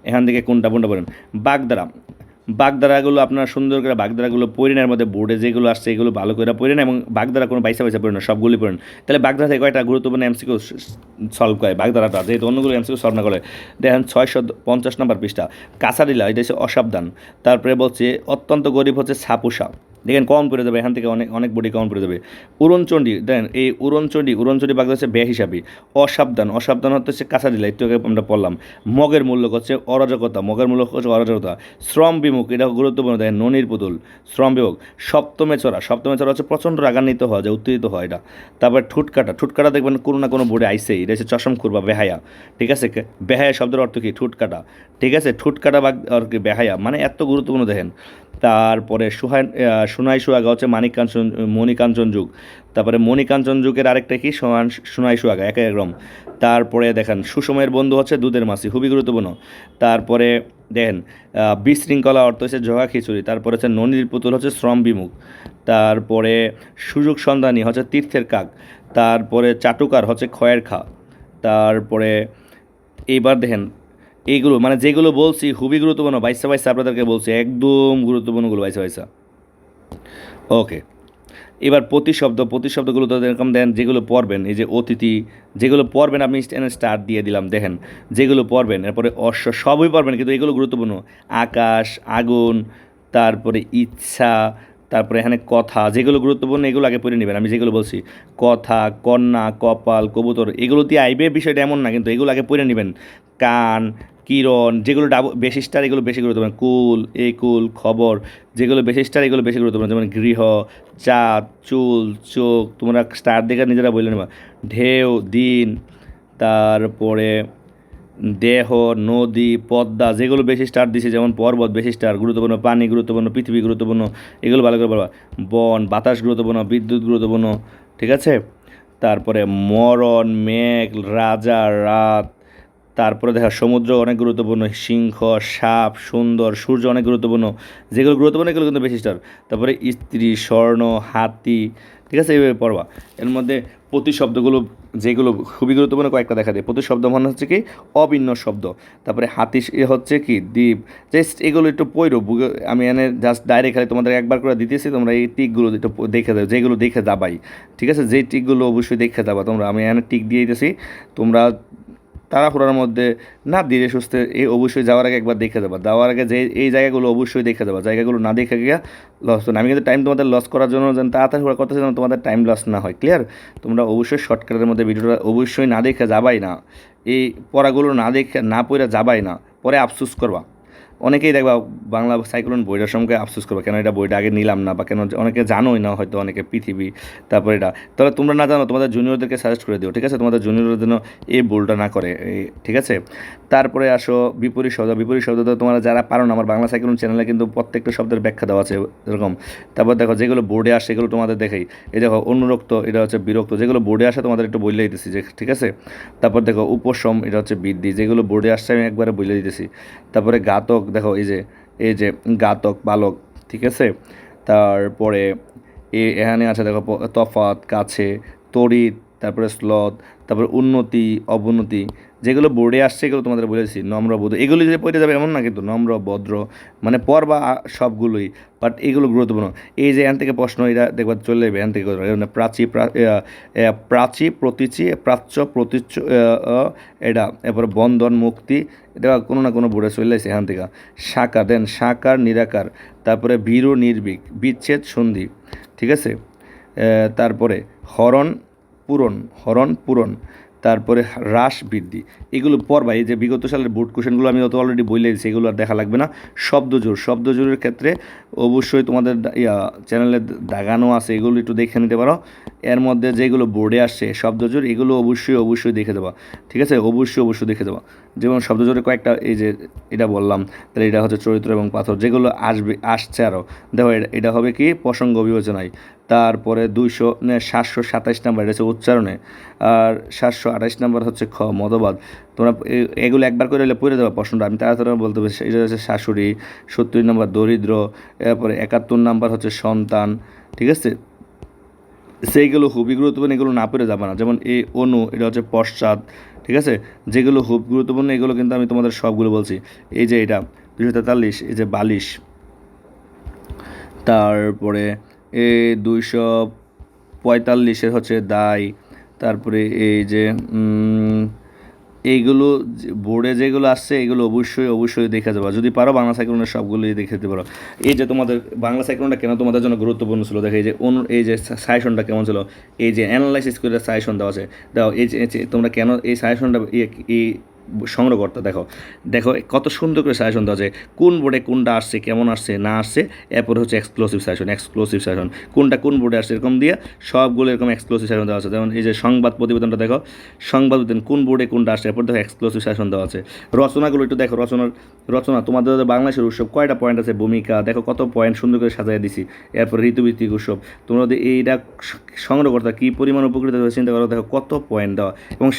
এখান থেকে কোনটা পড়েন। বাগধারাগুলো আপনারা সুন্দর করে বাগধারাগুলো পড়েন, এর মধ্যে বোর্ডে যেগুলো আসছে এগুলো ভালো করে পড়েন, এবং বাগধারা কোনো বাইসা পড়েন না, সবগুলি পড়েন। তাহলে বাগধারা থেকে কয়েকটা গুরুত্বপূর্ণ এমসিকিউ সলভ করে বাগধারাটা, যেহেতু অন্যগুলো এমসিকিউ সলভ না করে। দেখেন 650 নম্বর পৃষ্ঠা, কাছারিলা, এটা হচ্ছে অসাবধান। তারপরে বলছে অত্যন্ত গরিব হচ্ছে ছাপুষা, দেখেন কমন পড়ে যাবে এখান থেকে, অনেক বডি কমন পড়ে যাবে। উড়নচণ্ডী, দেখেন এই উড়নচণ্ডী বাগদা হচ্ছে বে হিসাবে। অসাবধান হচ্ছে কাঁচা দিলা, একটু আগে আমরা পড়লাম। মগের মূল্য হচ্ছে অরাজকতা, অরাজকতা। শ্রম বিমুখ, এটা গুরুত্বপূর্ণ, দেখেন ননির পুতুল, শ্রম বিমুখ। সপ্তমে চড়া হচ্ছে প্রচণ্ড রাগান্বিত হওয়া যায়, উত্তেজিত হয় এটা। তারপরে ঠুটকাটা দেখবেন কোনো না কোনো বোর্ডে আইসেই, এটা হচ্ছে চশমখুর বা বেহায়া, ঠিক আছে? বেহায়া শব্দের অর্থ কি? ঠুটকাটা, ঠিক আছে? ঠুটকাটা বা আর কি বেহায়া, মানে এত গুরুত্বপূর্ণ দেখেন। তারপরে সোনাই সুহাগা হচ্ছে মণিকাঞ্চন যুগ। তারপরে মণিকাঞ্চন যুগের আরেকটা কি? সোনাই সুহাগা, এক রকম। তারপরে দেখেন সুসময়ের বন্ধু হচ্ছে দুধের মাছি, খুবই গুরুত্বপূর্ণ। তারপরে দেখেন বিশৃঙ্খলা অর্থ হচ্ছে জগা খিচুড়ি। তারপরে হচ্ছে ননির পুতুল হচ্ছে শ্রম বিমুখ। তারপরে সুযোগ সন্ধানী হচ্ছে তীর্থের কাক। তারপরে চাটুকার হচ্ছে খয়ের খা। তারপরে এইবার দেখেন এইগুলো মানে যেগুলো বলছি খুবই গুরুত্বপূর্ণ, বাইসা আপনাদেরকে বলছি, একদম গুরুত্বপূর্ণগুলো বাইসা। ওকে, এবার প্রতিশব্দগুলো তো এরকম দেন, যেগুলো পড়বেন, এই যে অতিথি, যেগুলো পড়বেন আপনি স্টার দিয়ে দিলাম, দেখেন যেগুলো পড়বেন, এরপরে সবই পড়বেন, কিন্তু এগুলো গুরুত্বপূর্ণ। আকাশ, আগুন, তারপরে ইচ্ছা, তারপরে এখানে কথা, যেগুলো গুরুত্বপূর্ণ এগুলো আগে পড়ে নেবেন। আমি যেগুলো বলছি, কথা, কন্যা, কপাল, কবুতর, এগুলো দিয়ে আইবে বিষয়টা এমন না, কিন্তু এগুলো আগে পড়ে নেবেন। কান, কিরণ, যেগুলো বেশি স্টার এগুলো বেশি গুরুত্বপূর্ণ, কুল, এই কুল, খবর, যেগুলো বেশি স্টার এগুলো বেশি গুরুত্বপূর্ণ, যেমন গৃহ, চাঁদ, চুল, চোখ, তোমরা স্টার দেখে নিজেরা বললে নেবা, ঢেউ, দিন, তারপরে দেহ, নদী, পদ্মা, যেগুলো বেশি স্টার দিছে, যেমন পর্বত বেশি স্টার গুরুত্বপূর্ণ, পানি গুরুত্বপূর্ণ, পৃথিবী গুরুত্বপূর্ণ, এগুলো ভালো করে বলবা, বন, বাতাস গুরুত্বপূর্ণ, বিদ্যুৎ গুরুত্বপূর্ণ, ঠিক আছে। তারপরে মরণ, মেঘ, রাজা, রাত, তারপরে দেখা সমুদ্র অনেক গুরুত্বপূর্ণ, সিংহ, সাপ, সুন্দর, সূর্য অনেক গুরুত্বপূর্ণ, যেগুলো গুরুত্বপূর্ণ এগুলো কিন্তু বেশি স্টার। তারপরে স্ত্রী, স্বর্ণ, হাতি, ঠিক আছে, এইভাবে পড়বা। এর মধ্যে প্রতিশব্দগুলো যেগুলো খুবই গুরুত্বপূর্ণ কয়েকটা দেখা যায়। প্রতিশব্দ মানে হচ্ছে কি অভিন্ন শব্দ। তারপরে হাতি হচ্ছে কি দ্বীপ, জাস্ট এগুলো একটু পড়ো, আমি এনে জাস্ট ডাইরেক্ট খালি তোমাদের একবার করে দিতেছি, তোমরা এই টিকগুলো একটু দেখে দাও, যেগুলো দেখে যাবাই, ঠিক আছে, যেই টিকগুলো অবশ্যই দেখে যাবা তোমরা, আমি এনে টিক দিয়ে দিতেছি, তোমরা তাড়াহুড়ার মধ্যে না ধীরে সুস্থে এই অবশ্যই যাওয়ার আগে একবার দেখে যাবা, যাওয়ার আগে যে এই জায়গাগুলো অবশ্যই দেখে যাবা, জায়গাগুলো না দেখে গিয়া লস তো না। আমি কিন্তু টাইম তোমাদের লস করার জন্য যেন তাড়াতাড়ি করতেছি যেন তোমাদের টাইম লস না হয়, ক্লিয়ার। তোমরা অবশ্যই শর্টকাটের মধ্যে ভিডিওটা অবশ্যই না দেখে যাবাই না, এই পড়াগুলো না দেখে না পড়ে যাবাই না, পরে আফসোস করবা। অনেকেই দেখবা বাংলা সাইক্লোন বইটার সঙ্গে আফসোস করবে কেন এটা বইটা আগে নিলাম না, বা কেন অনেকে জানোই না হয়তো, অনেকে পৃথিবী, তারপরে এটা, তাহলে তোমরা না জানো তোমাদের জুনিয়রদেরকে সাজেস্ট করে দিও, ঠিক আছে, তোমাদের জুনিয়রদের জন্য এই ভুলটা না করে, ঠিক আছে। তারপরে আসো বিপরীত শব্দ। বিপরীত শব্দ তো তোমরা যারা পারো না, আমার বাংলা সাইক্লোন চ্যানেলে কিন্তু প্রত্যেকটা শব্দের ব্যাখ্যা দেওয়া আছে এরকম। তারপর দেখো যেগুলো বোর্ডে আসে সেগুলো তোমাদের দেখাই, এই দেখো অনুরক্ত, এটা হচ্ছে বিরক্ত, যেগুলো বোর্ডে আসে তোমাদের একটু বলে দিতেছি যে, ঠিক আছে। তারপর দেখো উপশম, এটা হচ্ছে বৃদ্ধি, যেগুলো বোর্ডে আসছে আমি একবারে বলে দিতেছি। তারপরে ঘাতক, দেখো এই যে ঘাতক বালক, ঠিক আছে। তারপরে এখানে আছে দেখো তফাৎ, কাছে, তড়িৎ, তারপরে স্লথ, তারপরে উন্নতি, অবনতি, যেগুলো বোর্ডে আসছে এগুলো তোমাদের বলেছি। নম্র, ভদ্র, এগুলি যে পড়ে যাবে এমন না কিন্তু, নম্র, ভদ্র, মানে পড়বা সবগুলোই, বাট এগুলো গুরুত্বপূর্ণ। এই যে এখান থেকে প্রশ্ন এটা দেখবা চলে যাবে এখান থেকে, প্রাচী, প্রাচী, প্রতীচী, প্রাচ্য, প্রতীচ্য, এটা, এরপরে বন্ধন, মুক্তি, এটা কোনো না কোনো বোর্ডে চলে আসে এখান থেকে। সাকার দেন, সাকার, নিরাকার, তারপরে ভীরু, নির্ভীক, বিচ্ছেদ, সন্ধি, ঠিক আছে। তারপরে হরণ, পূরণ, হরণ, পূরণ, তারপরে হ্রাস, বৃদ্ধি, এগুলো পড়বা। এই যে বিগত সালের বোর্ড কোশ্চেনগুলো আমি তো অলরেডি বলে দিয়েছি, এগুলো আর দেখা লাগবে না। শব্দজোড়, শব্দজোড়ের ক্ষেত্রে অবশ্যই তোমাদের চ্যানেলে দাগানো আছে, এগুলো একটু দেখে নিতে পারো। এর মধ্যে যেগুলো বোর্ডে আসছে শব্দজোড়, এগুলো অবশ্যই দেখে দেবা, ঠিক আছে, অবশ্যই দেখে দেবা। যেমন শব্দজোড়ে কয়েকটা, এই যে এটা বললাম, তাহলে এটা হচ্ছে চরিত্র এবং পাথর, যেগুলো আসছে আরও, দেখো এটা হবে কি প্রসঙ্গ বিবেচনায়। তারপরে 727 নাম্বার, এটা হচ্ছে উচ্চারণে। আর 728 নাম্বার হচ্ছে খ, মতবাদ। তোমরা এগুলো একবার করে পড়ে দেওয়া প্রশ্নটা, আমি তাড়াতাড়ি বলতে পারছি। এটা হচ্ছে শাশুড়ি। 70 নাম্বার দরিদ্র। এরপরে 71 নাম্বার হচ্ছে সন্তান, ঠিক আছে। সেইগুলো খুবই গুরুত্বপূর্ণ, এগুলো না পড়ে যাবে না। যেমন এই অনু, এটা হচ্ছে পশ্চাৎ, ঠিক আছে। যেগুলো খুব গুরুত্বপূর্ণ এগুলো কিন্তু আমি তোমাদের সবগুলো বলছি। এই যে এটা 243, এই যে বালিশ। তারপরে 245 হচ্ছে দায়। তারপরে এই যে এইগুলো বোর্ডে যেগুলো আসছে এগুলো অবশ্যই দেখে যাবে, যদি পারো বাংলা সাইক্লোনের সবগুলোই দেখে দিতে পারো। এই যে তোমাদের বাংলা সাইক্লোনটা কেন তোমাদের জন্য গুরুত্বপূর্ণ ছিল দেখো, এই যে সাজেশনটা কেমন ছিল, এই যে অ্যানালাইসিস করে সাজেশন দেওয়া আছে, দাও এই যে তোমরা কেন এই সাজেশনটা এই সংগ্রহ করতে, দেখো দেখো কত সুন্দর করে সাজেশন দেওয়া আছে, কোন বোর্ডে কোনটা আসছে, কেমন আসছে না আসছে, এরপরে হচ্ছে এক্সক্লুসিভ সাজেশন কোনটা কোন বোর্ডে আসছে এরকম দিয়ে সবগুলো এরকম এক্সক্লুসিভ সাজেশন দেওয়া আছে। যেমন এই যে সংবাদ প্রতিবেদনটা দেখো, সংবাদ প্রতিবেদন কোন বোর্ডে কোনটা আসছে, এরপর দেখো এক্সক্লুসিভ সাজেশন দেওয়া আছে। রচনাগুলো একটু দেখো, রচনা তোমাদের বাংলাদেশের উৎসব কয়টা পয়েন্ট আছে, ভূমিকা দেখো কত পয়েন্ট সুন্দর করে সাজাই দিছি। এরপর ঋতুভিত্তিক উৎসব, তোমরা যদি এইটা সংগ্রহ করতে কী পরিমাণ উপকৃত হয়ে চিন্তা করো, দেখো কত পয়েন্ট দেওয়া এবং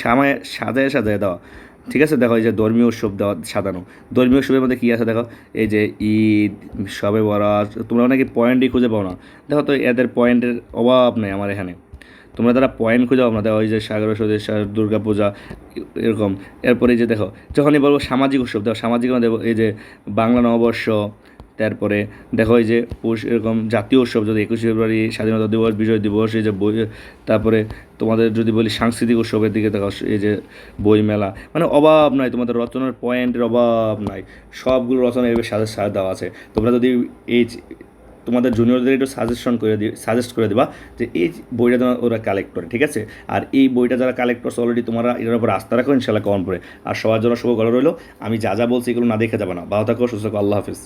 সাজায় দেওয়া, ঠিক আছে। দেখো এই যে ধর্মীয় উৎসব দেওয়া সাজানো, ধর্মীয় উৎসবের মধ্যে কী আছে দেখো, এই যে ঈদ, শবে বরাত, তোমরা অনেকে পয়েন্টই খুঁজে পাও না, দেখো তো এদের পয়েন্টের অভাব নেই আমার এখানে, তোমরা তারা পয়েন্ট খুঁজে পাও না। দেখো এই যে সাগর সদেশ, দুর্গা পূজা, এরকম। এরপরে এই যে দেখো যখনই বলবো সামাজিক উৎসব, দেখো সামাজিক দেবো এই যে বাংলা নববর্ষ, তারপরে দেখো এই যে এরকম জাতীয় উৎসব, যদি 21 ফেব্রুয়ারি স্বাধীনতা দিবস, বিজয় দিবস, এই যে বই, তারপরে তোমাদের যদি বলি সাংস্কৃতিক উৎসবের দিকে দেখো, এই যে বই মেলা, মানে অভাব নাই, তোমাদের রচনার পয়েন্টের অভাব নাই, সবগুলো রচনা এভাবে সাজা দেওয়া আছে। তোমরা যদি এই তোমাদের জুনিয়রদের একটু সাজেস্ট করে দিবা যে এই বইটা যেন ওরা কালেক্ট করে, ঠিক আছে? আর এই বইটা যারা কালেক্ট করছে অলরেডি তোমরা এটার উপর আস্থা রাখো, ইনশাল্লাহ কমন পড়ে। আর সবার জন্য শুভ ভালো রইলো। আমি যা যা বলছি এগুলো না দেখে যাবে না। ভালো থাকো, সুস্থ থাকো, আল্লাহ হাফিজ।